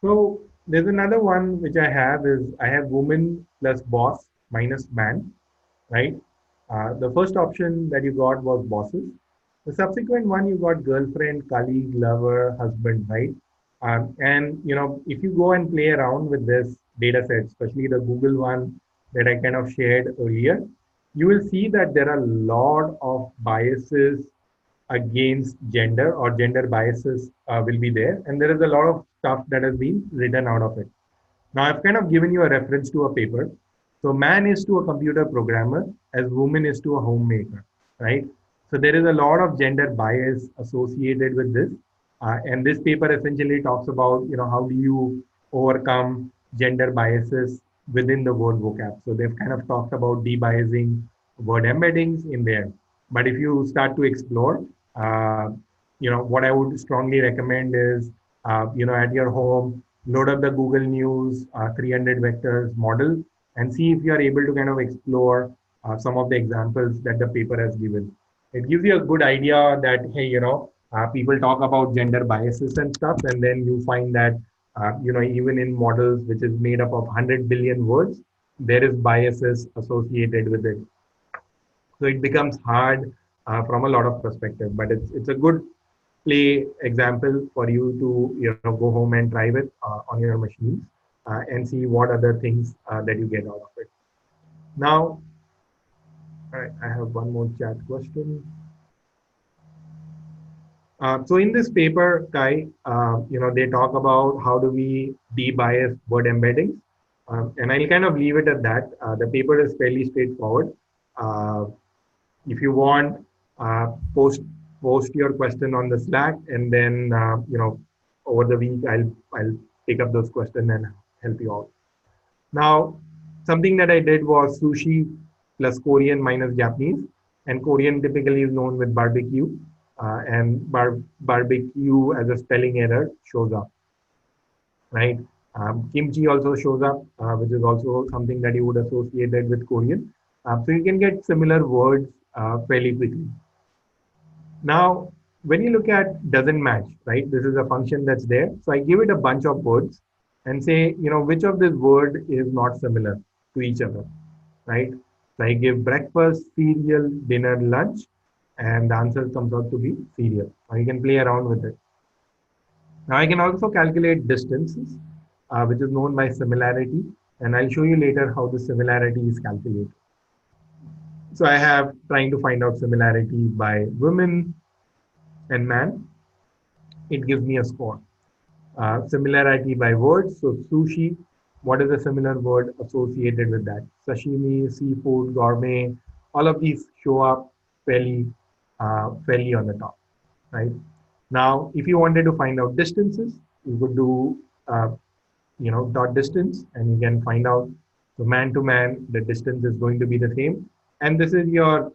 S1: So there's another one which I have is I have woman plus boss minus man, right? The first option that you got was bosses. The subsequent one you got girlfriend, colleague, lover, husband, right? And if you go and play around with this data set, especially the Google one that I kind of shared earlier, you will see that there are a lot of biases against gender, or gender biases will be there, and there is a lot of stuff that has been written out of it. Now, I've kind of given you a reference to a paper. So, man is to a computer programmer as woman is to a homemaker, right? So, there is a lot of gender bias associated with this. And this paper essentially talks about, how do you overcome gender biases within the word vocab. So, they've kind of talked about debiasing word embeddings in there. But if you start to explore, uh, what I would strongly recommend is, at your home, load up the Google News 300 vectors model and see if you are able to kind of explore some of the examples that the paper has given. It gives you a good idea that, hey, people talk about gender biases and stuff, and then you find that, even in models which is made up of 100 billion words, there is biases associated with it. So it becomes hard from a lot of perspective, but it's a good play example for you to go home and try with on your machines and see what other things that you get out of it. Now, all right, I have one more chat question. So in this paper, Kai, they talk about how do we de-bias word embeddings, and I'll kind of leave it at that. The paper is fairly straightforward. Uh, if you want, post your question on the Slack, and then over the week I'll pick up those questions and help you out. Now, something that I did was sushi plus Korean minus Japanese, and Korean typically is known with barbecue, and barbecue as a spelling error shows up, right? Kimchi also shows up, which is also something that you would associate it with Korean. So you can get similar words fairly quickly. Now, when you look at doesn't match, right? This is a function that's there. So I give it a bunch of words and say, which of this word is not similar to each other, right? So I give breakfast, cereal, dinner, lunch, and the answer comes out to be cereal. Or you can play around with it. Now I can also calculate distances, which is known by similarity, and I'll show you later how the similarity is calculated. So I have trying to find out similarity by women and man. It gives me a score. Similarity by words. So sushi, what is a similar word associated with that? Sashimi, seafood, gourmet, all of these show up fairly on the top, right? Now, if you wanted to find out distances, you could do dot distance, and you can find out, so man to man, the distance is going to be the same. And this is your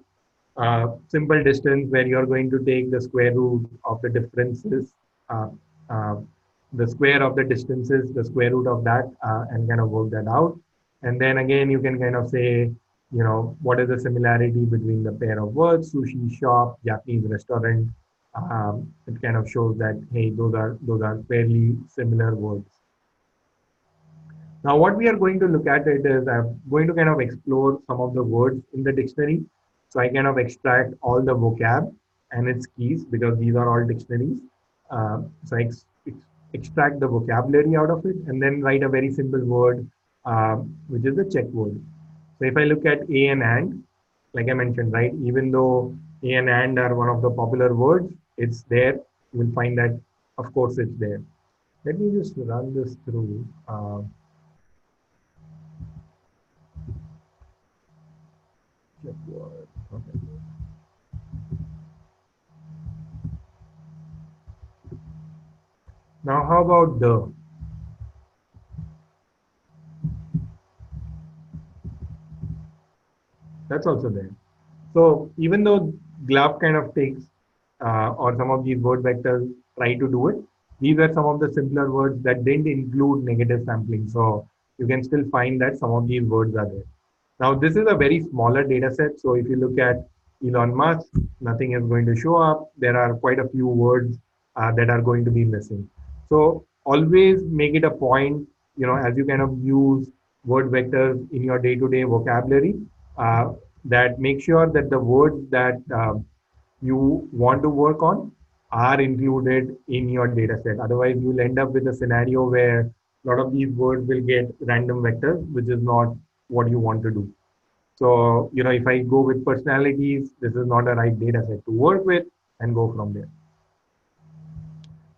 S1: simple distance where you're going to take the square root of the differences, uh, uh, the square of the distances, the square root of that, and kind of work that out. And then again, you can kind of say, what is the similarity between the pair of words, sushi shop, Japanese restaurant, it kind of shows that, hey, those are fairly similar words. Now, what we are going to look at it is I'm going to kind of explore some of the words in the dictionary. So I kind of extract all the vocab and its keys because these are all dictionaries. So extract the vocabulary out of it and then write a very simple word, which is the check word. So if I look at a and, like I mentioned, right, even though a and are one of the popular words, it's there. You will find that, of course, it's there. Let me just run this through. Check word. Okay. Now, how about the? That's also there. So even though glove kind of takes, or some of these word vectors try to do it, these are some of the simpler words that didn't include negative sampling. So you can still find that some of these words are there. Now, this is a very smaller data set. So if you look at Elon Musk, nothing is going to show up. There are quite a few words that are going to be missing. So always make it a point, as you kind of use word vectors in your day-to-day vocabulary, uh, that make sure that the words that you want to work on are included in your data set. Otherwise, you'll end up with a scenario where a lot of these words will get random vectors, which is not what you want to do. So, if I go with personalities, this is not a right data set to work with and go from there.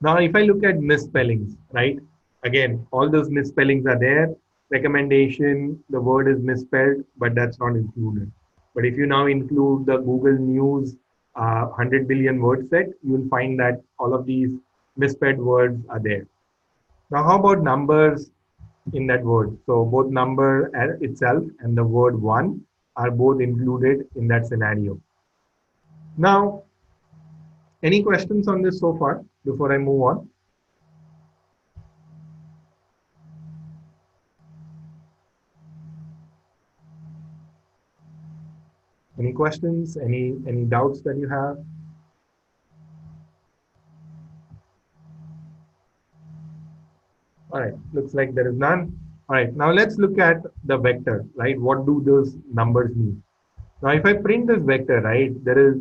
S1: Now, if I look at misspellings, right? Again, all those misspellings are there. Recommendation, the word is misspelled, but that's not included. But if you now include the Google News 100 billion word set, you will find that all of these misspelled words are there. Now, how about numbers in that word? So both number itself and the word one are both included in that scenario. Now, any questions on this so far before I move on? Any questions? Any doubts that you have? All right, looks like there is none. All right, now let's look at the vector, right? What do those numbers mean? Now, if I print this vector, right, there's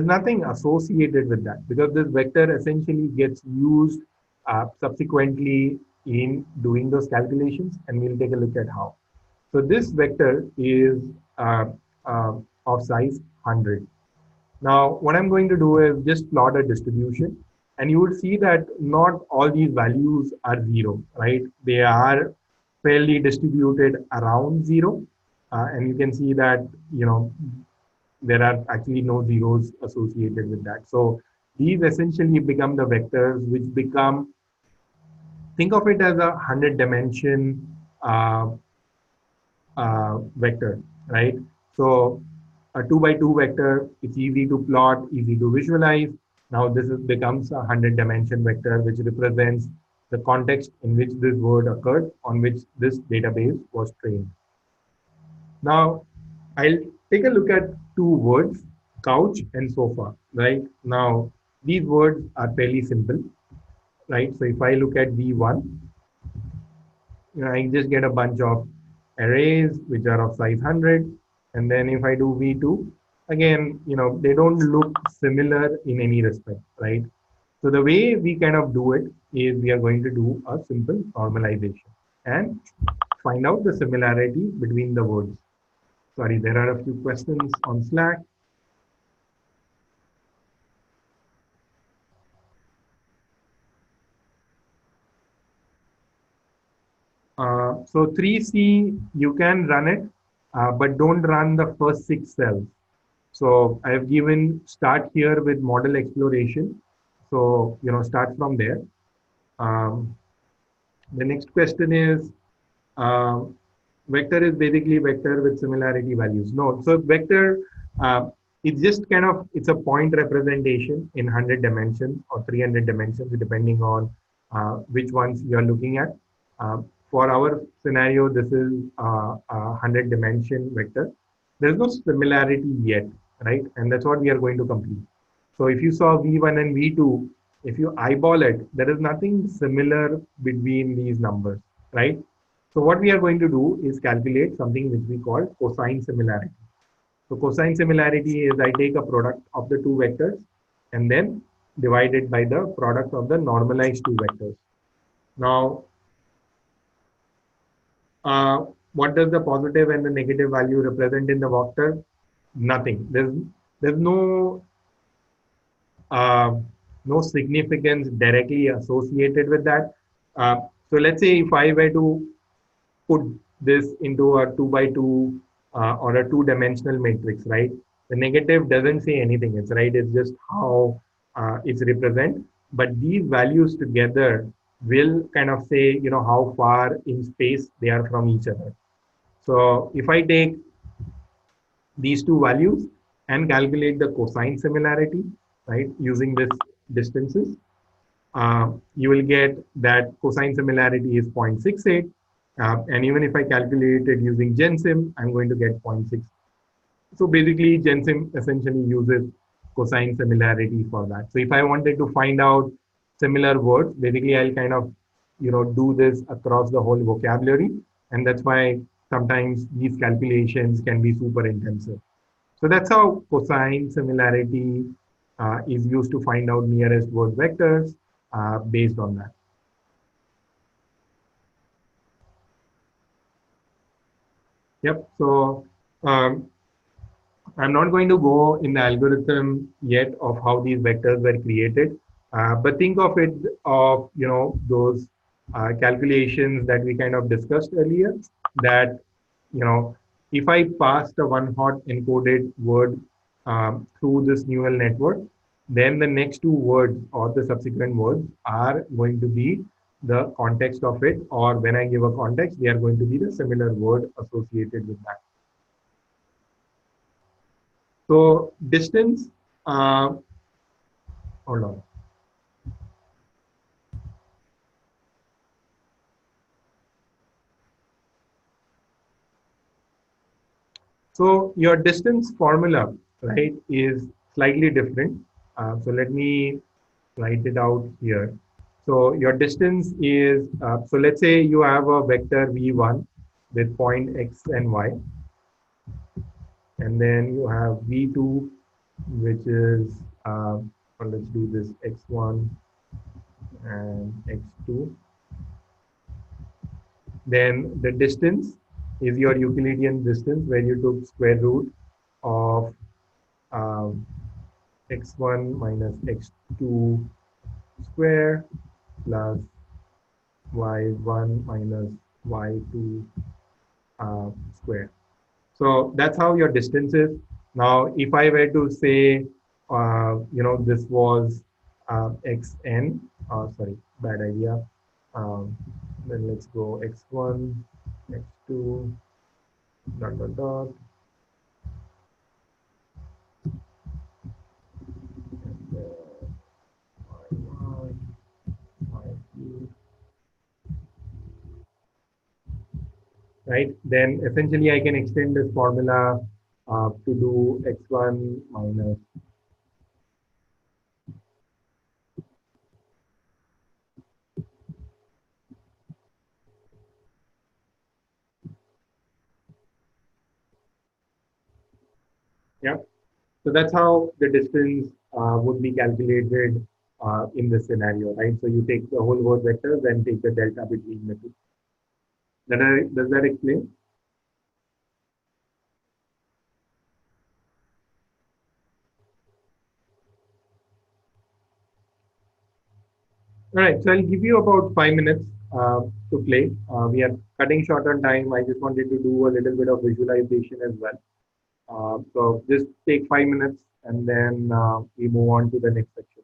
S1: nothing associated with that because this vector essentially gets used subsequently in doing those calculations, and we'll take a look at how. So this vector is uh, of size 100. Now, what I'm going to do is just plot a distribution, and you will see that not all these values are zero, right? They are fairly distributed around zero, and you can see that there are actually no zeros associated with that. So these essentially become the vectors, which become, think of it as a 100 dimension uh, vector, right? So a 2 by 2 vector, it's easy to plot, easy to visualize. Now becomes a 100 dimension vector, which represents the context in which this word occurred, on which this database was trained. Now, I'll take a look at two words, couch and sofa, right? Now, these words are fairly simple, right? So if I look at V1, I just get a bunch of arrays which are of size 100. And then if I do V2, again, they don't look similar in any respect, right? So the way we kind of do it is we are going to do a simple normalization and find out the similarity between the words. Sorry, there are a few questions on Slack. So 3C, you can run it, but don't run the first 6 cells. So I've given start here with model exploration. So, start from there. The next question is, uh, vector is basically vector with similarity values. No, so vector, it's just kind of, it's a point representation in 100 dimensions or 300 dimensions, depending on which ones you're looking at. For our scenario, this is a 100 dimension vector. There's no similarity yet, right? And that's what we are going to complete. So if you saw V1 and V2, if you eyeball it, there is nothing similar between these numbers, right? So what we are going to do is calculate something which we call cosine similarity. So cosine similarity is I take a product of the two vectors and then divide it by the product of the normalized two vectors. Now, what does the positive and the negative value represent in the vector? Nothing. There's uh, no significance directly associated with that. So let's say if I were to put this into a 2 by 2 or a two-dimensional matrix, right? The negative doesn't say anything. It's right. It's just how it's represent. But these values together will kind of say, how far in space they are from each other. So if I take these two values and calculate the cosine similarity, right, using this distances, you will get that cosine similarity is 0.68. And even if I calculate it using GenSim, I'm going to get 0.6. So basically, GenSim essentially uses cosine similarity for that. So if I wanted to find out similar words, basically I'll kind of, do this across the whole vocabulary. And that's why sometimes these calculations can be super intensive. So that's how cosine similarity is used to find out nearest word vectors based on that. Yep. So I'm not going to go in the algorithm yet of how these vectors were created, but think of it of those calculations that we kind of discussed earlier. That if I pass the one hot encoded word through this neural network, then the next two words or the subsequent words are going to be the context of it, or when I give a context, they are going to be the similar word associated with that. So distance, hold on. So your distance formula, right, is slightly different. So let me write it out here. So your distance is, so let's say you have a vector V1 with point X and Y, and then you have V2, which is, well, let's do this X1 and X2. Then the distance is your Euclidean distance where you took square root of um, x1 minus x2 square plus y1 minus y2 square. So that's how your distance is. Now, if I were to say, this was xn, sorry, bad idea. Um, then let's go x1, x2, dot, dot, dot. And, y1, y2, right? Then essentially I can extend this formula to do x1 minus. Yeah. So that's how the distance would be calculated in this scenario, right? So you take the whole word vector, then take the delta between the two. Does that explain? All right, so I'll give you about 5 minutes to play. We are cutting short on time. I just wanted to do a little bit of visualization as well. So just take 5 minutes and then we move on to the next section.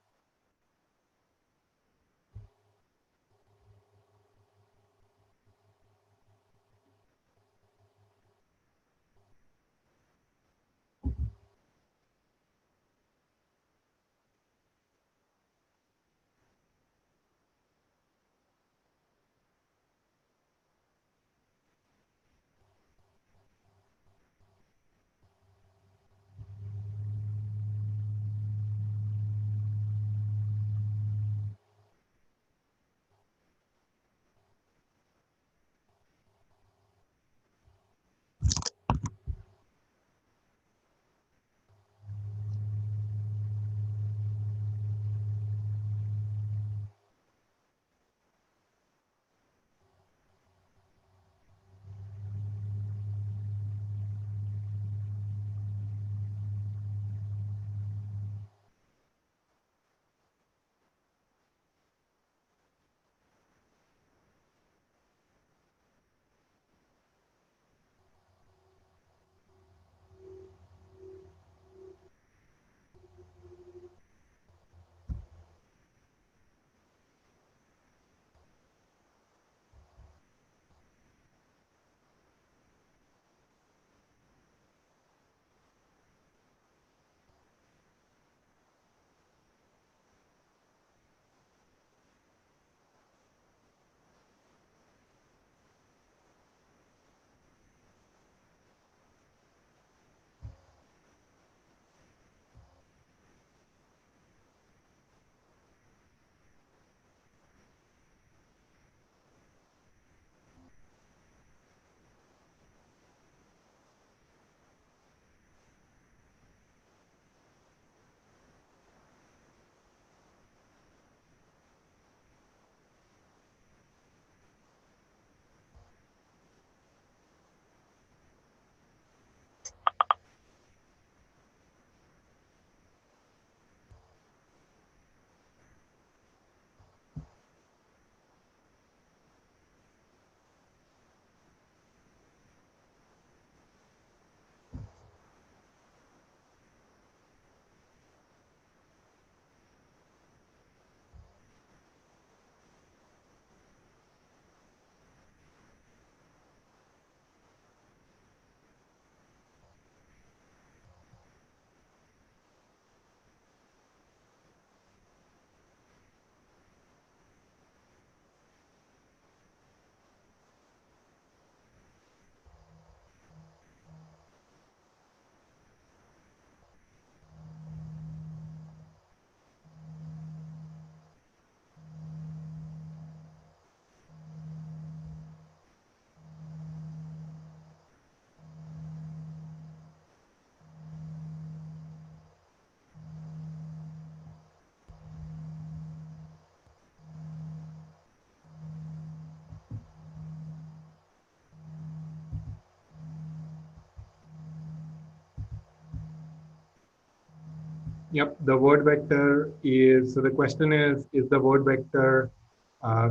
S1: Yep, the word vector is, so the question is the word vector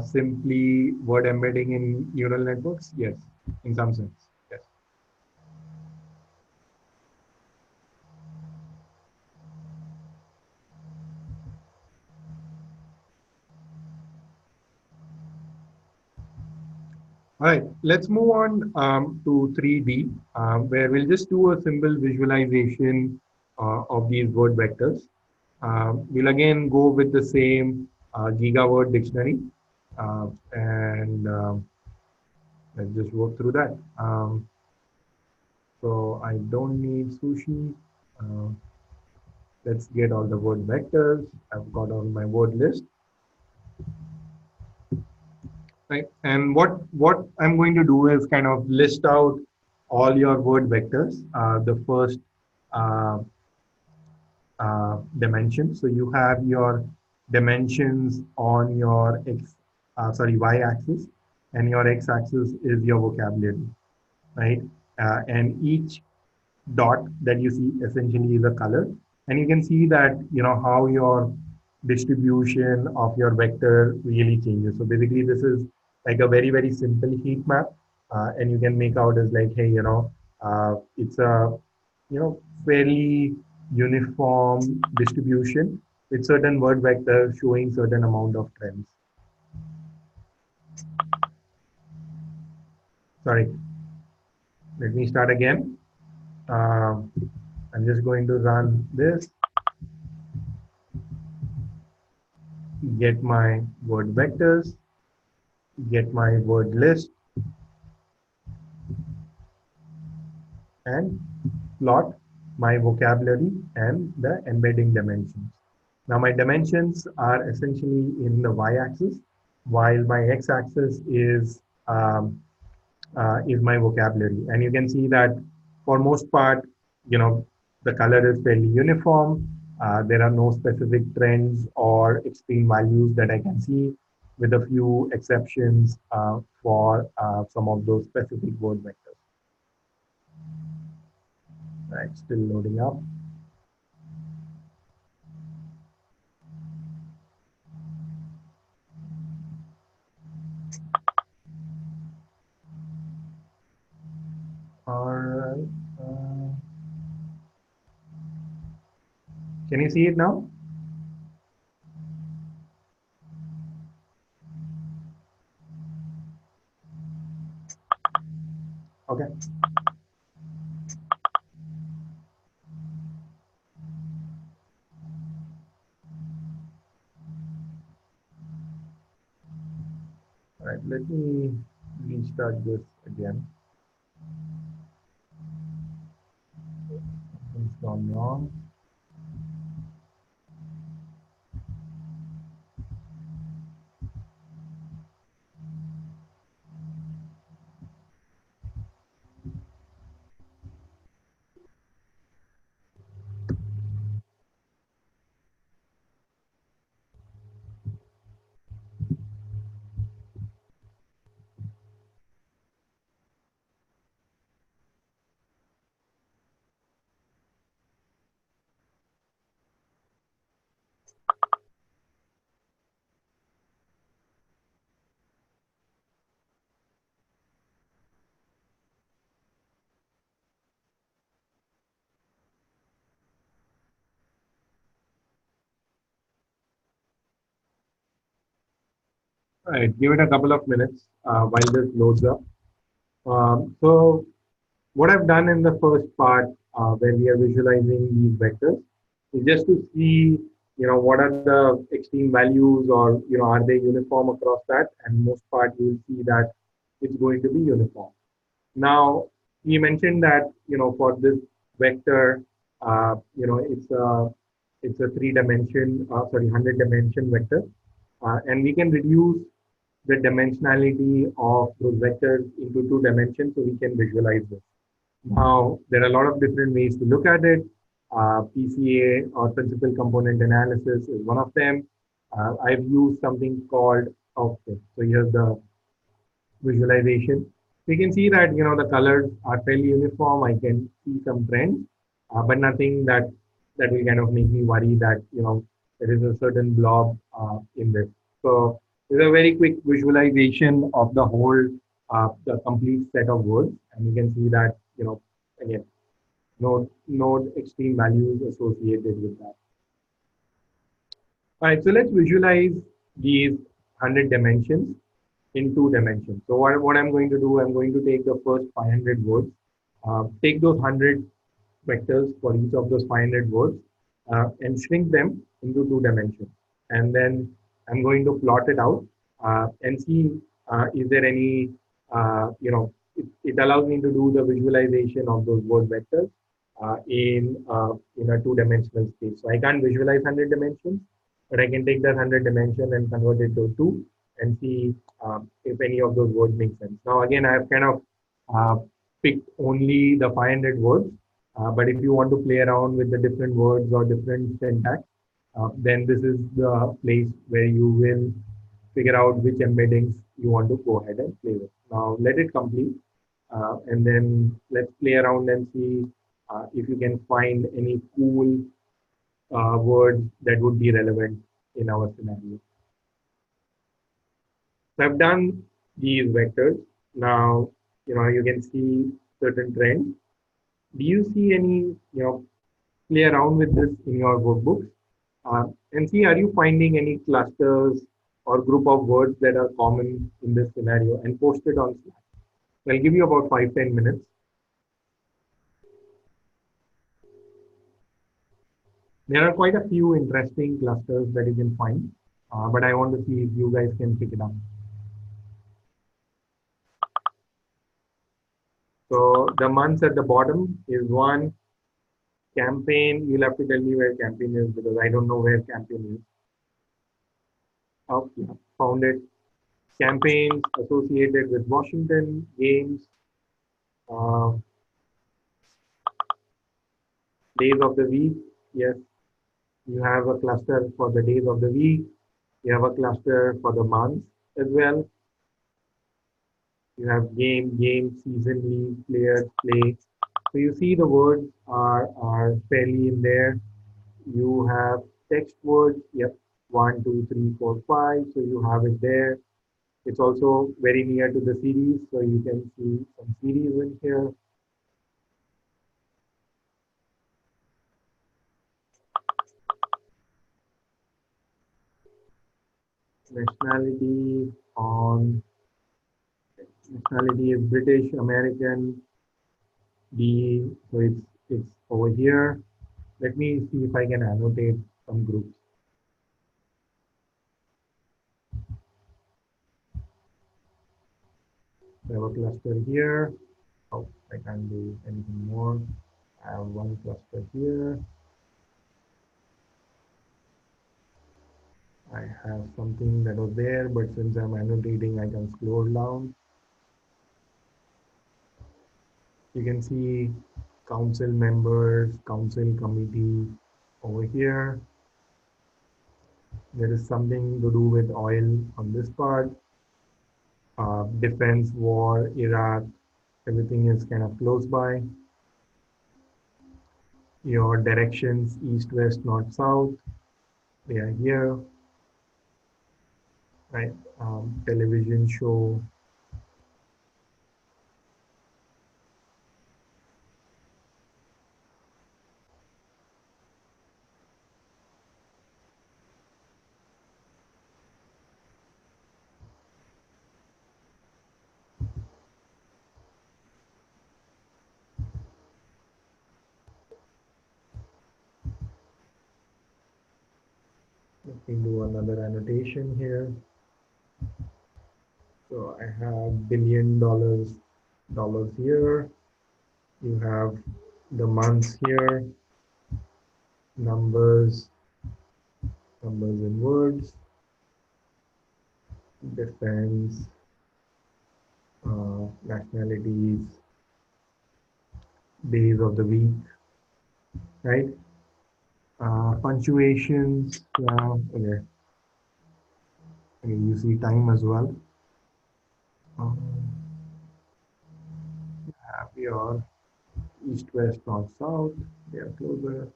S1: simply word embedding in neural networks? Yes, in some sense, yes. All right, let's move on to 3D, where we'll just do a simple visualization of these word vectors. We'll again go with the same gigaword dictionary, and let's just work through that. So I don't need sushi. Uh, let's get all the word vectors. I've got on my word list, right? And what I'm going to do is kind of list out all your word vectors. The first uh, dimension. So you have your dimensions on your y-axis, and your x-axis is your vocabulary, right? And each dot that you see essentially is a color, and you can see that how your distribution of your vector really changes. So basically this is like a very simple heat map, and you can make out as like, hey, it's a fairly uniform distribution with certain word vectors showing certain amount of trends. Sorry, let me start again. I'm just going to run this, get my word vectors, get my word list, and plot my vocabulary and the embedding dimensions. Now my dimensions are essentially in the y-axis, while my x-axis is my vocabulary. And you can see that for most part, the color is fairly uniform. There are no specific trends or extreme values that I can see, with a few exceptions for some of those specific word vectors. Right, still loading up. All right. Can you see it now? Okay. All right, let me restart this again. Something's gone wrong. All right, give it a couple of minutes while this loads up. So what I've done in the first part, where we are visualizing these vectors, is just to see, what are the extreme values, or, are they uniform across that? And most part, you will see that it's going to be uniform. Now, we mentioned that, for this vector, it's a 100 dimension vector, and we can reduce the dimensionality of those vectors into 2 dimensions so we can visualize this. Now, there are a lot of different ways to look at it. PCA, or principal component analysis, is one of them. I've used something called output. So here's the visualization. We can see that the colors are fairly uniform. I can see some trends, but nothing that that will kind of make me worry that, there is a certain blob in this. So there's a very quick visualization of the whole, the complete set of words. And you can see that, again, no extreme values associated with that. All right, so let's visualize these 100 dimensions in 2 dimensions. So what I'm going to do, I'm going to take the first 500 words, take those 100 vectors for each of those 500 words, and shrink them into 2 dimensions. And then I'm going to plot it out and see is there any, it allows me to do the visualization of those word vectors in a 2 dimensional space. So I can't visualize 100 dimensions, but I can take that 100 dimension and convert it to 2 and see if any of those words make sense. Now, again, I have kind of picked only the 500 words, but if you want to play around with the different words or different syntax, then this is the place where you will figure out which embeddings you want to go ahead and play with. Now, let it complete, and then let's play around and see if you can find any cool words that would be relevant in our scenario. So I've done these vectors. Now, you can see certain trends. Do you see any, play around with this in your workbooks and see, are you finding any clusters or group of words that are common in this scenario, and post it on Slack. I'll give you about 5-10 minutes. There are quite a few interesting clusters that you can find, but I want to see if you guys can pick it up. So the months at the bottom is one. Campaign, you'll have to tell me where campaign is because I don't know where campaign is. Oh, yeah, found it. Campaigns associated with Washington games, days of the week. Yes, you have a cluster for the days of the week. You have a cluster for the months as well. You have game, season, league, players, play. So you see the words are fairly in there. You have text words. Yep, 1, 2, 3, 4, 5. So you have it there. It's also very near to the series, so you can see some series in here. Nationality is British American. So it's over here. Let me see if I can annotate some groups. I have a cluster here. Oh, I can't do anything more. I have one cluster here. I have something that was there, but since I'm annotating, I can scroll down. You can see council members, council committee over here. There is something to do with oil on this part. Defense, war, Iraq, everything is kind of close by. Your directions, east, west, north, south, they are here. Right, television show. Let me do another annotation here. So I have $billion here. You have the months here, numbers in words, defense, nationalities, days of the week, right? Punctuations, okay. You see time as well. Have your east, west, north, south, they are closer.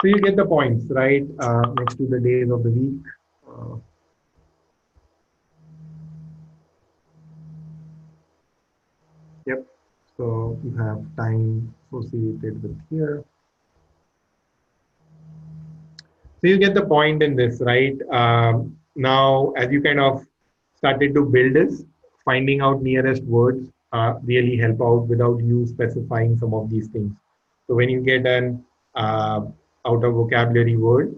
S1: So you get the points, right? Next to the days of the week. Uh, yep. So you have time associated with here. So you get the point in this, right? Now, as you kind of started to build this, finding out nearest words really help out without you specifying some of these things. So when you get an out of vocabulary word,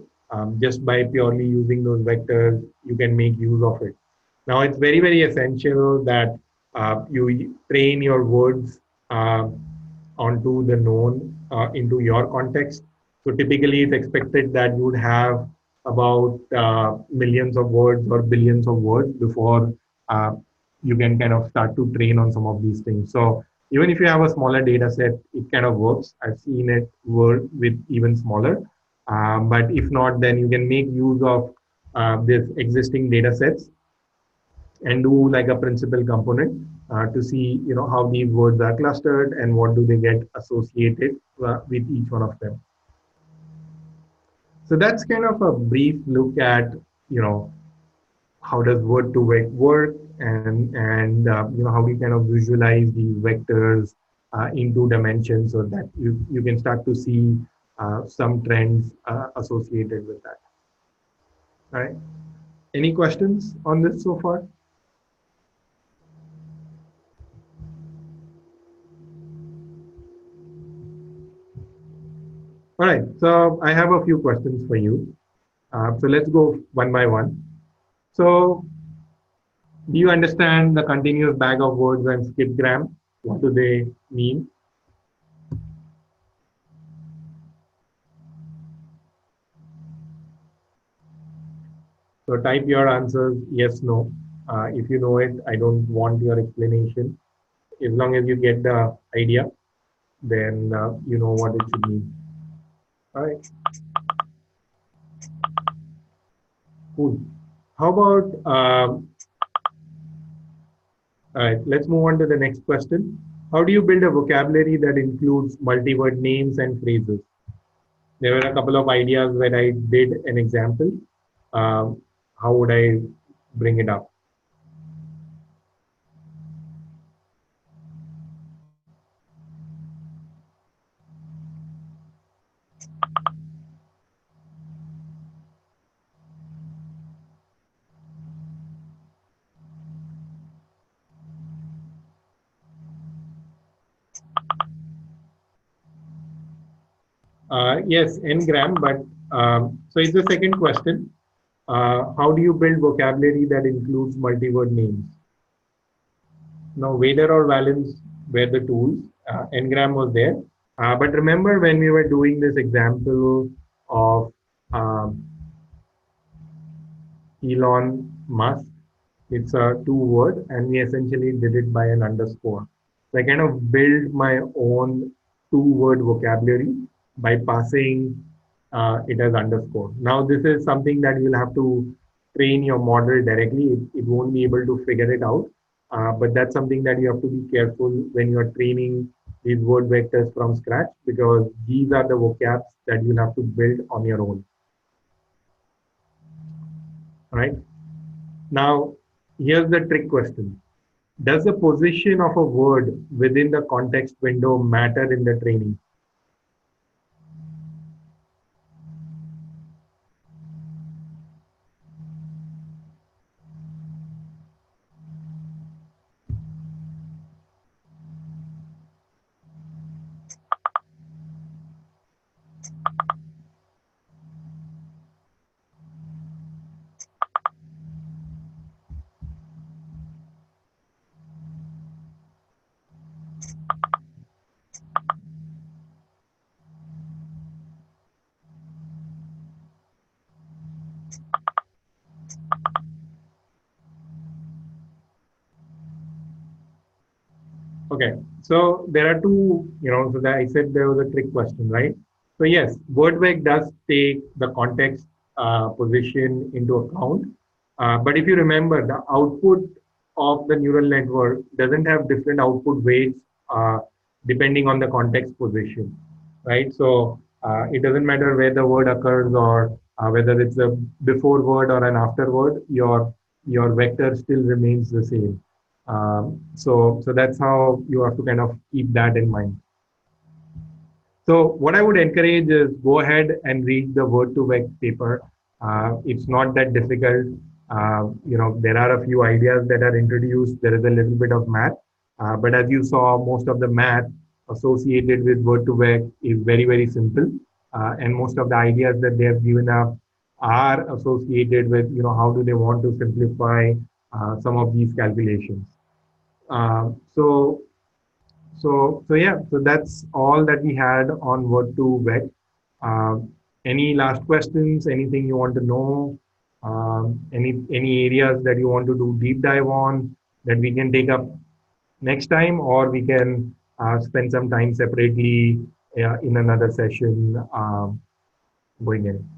S1: just by purely using those vectors, you can make use of it. Now, it's very, very essential that you train your words uh, onto the known into your context. So typically, it's expected that you would have about millions of words or billions of words before uh, you can kind of start to train on some of these things. So even if you have a smaller data set, it kind of works. I've seen it work with even smaller. But if not, then you can make use of this existing data sets and do like a principal component to see how these words are clustered and what do they get associated with each one of them. So that's kind of a brief look at how does word to vec work, and how we kind of visualize these vectors into dimensions so that you can start to see some trends associated with that. All right. Any questions on this so far? All right, so I have a few questions for you. So let's go one by one. So, do you understand the continuous bag of words and skipgram? What do they mean? So, type your answers yes, no. If you know it, I don't want your explanation. As long as you get the idea, then you know what it should mean. All right, cool. How about, all right, let's move on to the next question. How do you build a vocabulary that includes multi-word names and phrases? There were a couple of ideas when I did an example. Um, how would I bring it up? Yes, ngram, but so it's the second question. How do you build vocabulary that includes multi-word names? Now, Vader or Valence were the tools. Ngram was there. But remember when we were doing this example of um, Elon Musk, it's a two word, and we essentially did it by an underscore. So I kind of build my own two-word vocabulary by passing it as underscore. Now, this is something that you'll have to train your model directly. It won't be able to figure it out. But that's something that you have to be careful when you're training these word vectors from scratch, because these are the vocabs that you'll have to build on your own. All right. Now, here's the trick question. Does the position of a word within the context window matter in the training? Okay, so there are two, so that I said there was a trick question, right? So yes, word does take the context position into account. But if you remember, the output of the neural network doesn't have different output weights depending on the context position, right? So It doesn't matter where the word occurs or whether it's a before word or an after word, your vector still remains the same. So that's how you have to kind of keep that in mind. So what I would encourage is go ahead and read the word to vec paper. It's not that difficult. There are a few ideas that are introduced. There is a little bit of math, but as you saw, most of the math associated with word to vec is very, very simple. And most of the ideas that they have given up are associated with, how do they want to simplify some of these calculations. So yeah, so that's all that we had on word to vec. Any last questions? Anything you want to know? Any areas that you want to do deep dive on that we can take up next time, or we can spend some time separately in another session going in.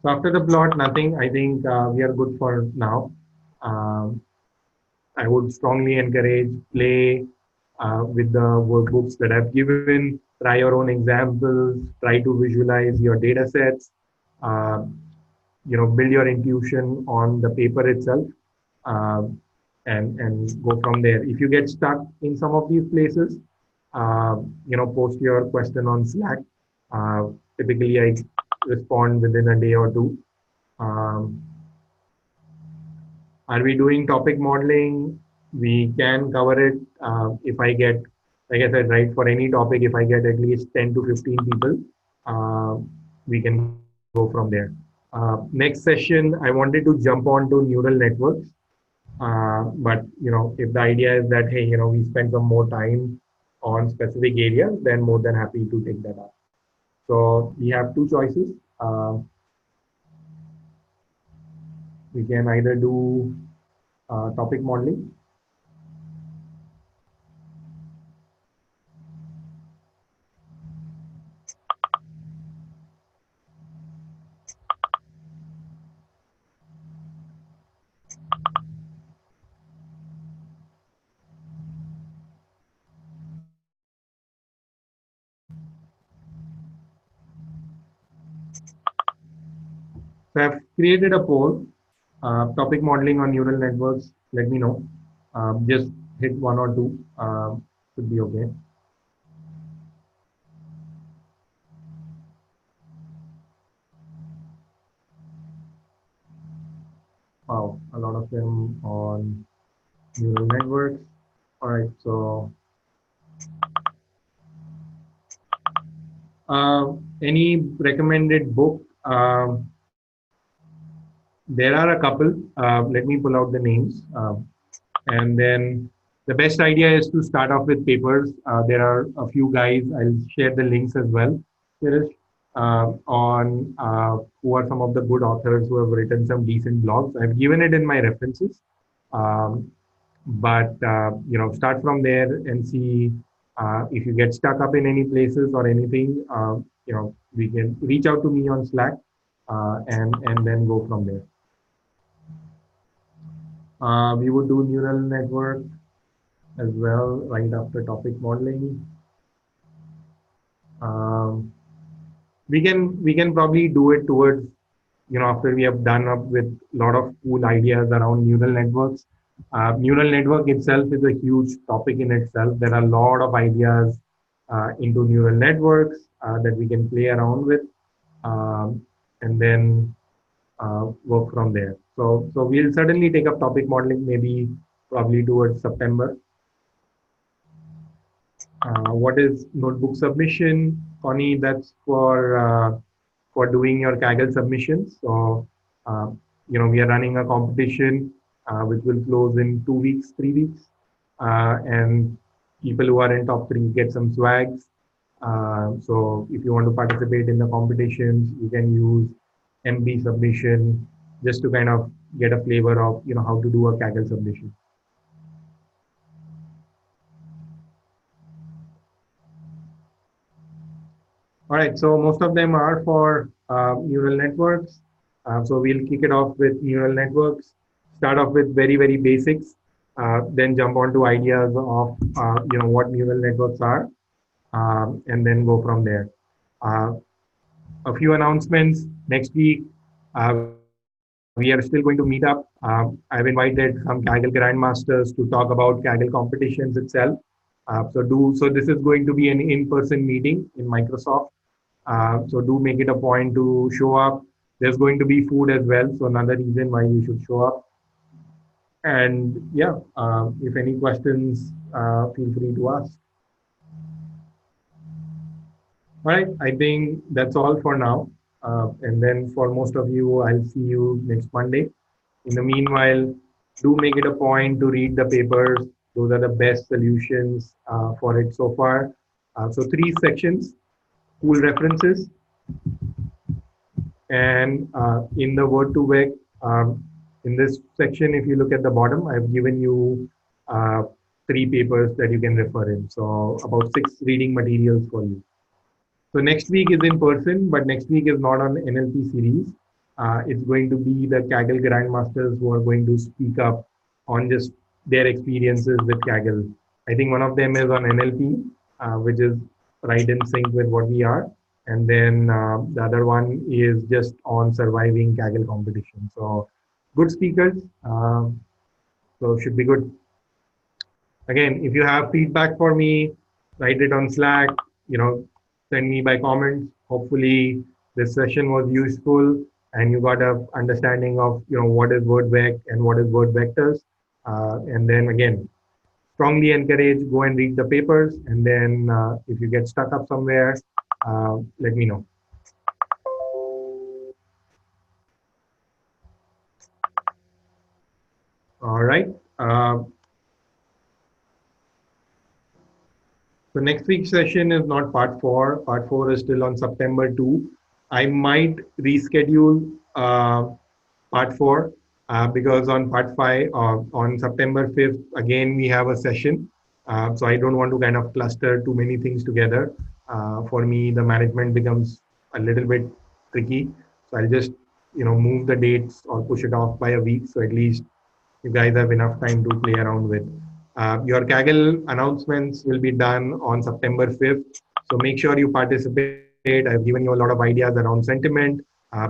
S1: So after the plot, nothing. I think we are good for now. Um, I would strongly encourage play with the workbooks that I've given. Try your own examples. Try to visualize your data sets. Uh, Build your intuition on the paper itself, uh, and go from there. If you get stuck in some of these places, post your question on Slack. Typically, I respond within a day or two. Um, Are we doing topic modeling? We can cover it if I get, like I said, right, for any topic, if I get at least 10 to 15 people, uh, we can go from there. Next session, I wanted to jump on to neural networks. But, if the idea is that, hey, we spend some more time on specific areas, then more than happy to take that up. So we have two choices. We can either do topic modeling. So I've created a poll, topic modeling on neural networks. Let me know. Just hit one or two. Should be okay. Wow, a lot of them on neural networks. All right, so any recommended book? There are a couple. Let me pull out the names. And then the best idea is to start off with papers. There are a few guys, I'll share the links as well. There is on who are some of the good authors who have written some decent blogs. I've given it in my references. Um, but start from there and see if you get stuck up in any places or anything. We can reach out to me on Slack and then go from there. We would do neural network as well right after topic modeling. Um, we can probably do it towards after we have done up with a lot of cool ideas around neural networks. Neural network itself is a huge topic in itself. There are a lot of ideas into neural networks that we can play around with, and then work from there. So we'll certainly take up topic modeling maybe probably towards September. What is notebook submission? Connie, that's for doing your Kaggle submissions. So, we are running a competition which will close in 2 weeks, 3 weeks. And people who are in top three get some swags. So if you want to participate in the competitions, you can use MB submission just to kind of get a flavor of, how to do a Kaggle submission. All right, so most of them are for neural networks. So we'll kick it off with neural networks, start off with very, very basics, then jump on to ideas of what neural networks are, and then go from there. Uh, a few announcements next week. We are still going to meet up. I've invited some Kaggle grandmasters to talk about Kaggle competitions itself. So this is going to be an in-person meeting in Microsoft. So do make it a point to show up. There's going to be food as well, so another reason why you should show up. And yeah, if any questions, feel free to ask. All right, I think that's all for now. And then for most of you, I'll see you next Monday. In the meanwhile, do make it a point to read the papers. Those are the best solutions for it so far. So three sections: cool references, and in the word to vec, in this section, if you look at the bottom, I've given you uh, three papers that you can refer in. So about 6 reading materials for you. So next week is in person, but next week is not on NLP series. It's going to be the Kaggle grandmasters who are going to speak up on just their experiences with Kaggle. I think one of them is on NLP, which is right in sync with what we are. And then the other one is just on surviving Kaggle competition. So good speakers. So should be good. Again, if you have feedback for me, write it on Slack, send me by comments. Hopefully this session was useful and you got a understanding of, what is word vec and what is word vectors. And then again, strongly encourage, go and read the papers. And then if you get stuck up somewhere, let me know. All right. So next week's session is not part 4. Part 4 is still on September 2. I might reschedule part 4 because on part 5, on September 5th, again, we have a session. So I don't want to kind of cluster too many things together. For me, the management becomes a little bit tricky. So I'll just, move the dates or push it off by a week. So at least you guys have enough time to play around with. Your Kaggle announcements will be done on September 5th. So make sure you participate. I've given you a lot of ideas around sentiment.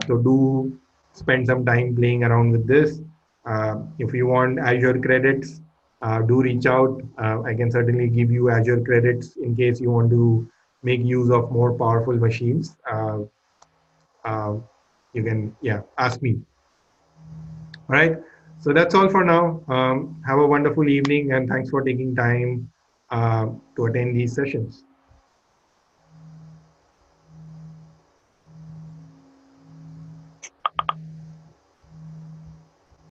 S1: So do spend some time playing around with this. If you want Azure credits, do reach out. I can certainly give you Azure credits in case you want to make use of more powerful machines. Uh, you can, ask me. All right. So that's all for now. Have a wonderful evening and thanks for taking time to attend these sessions.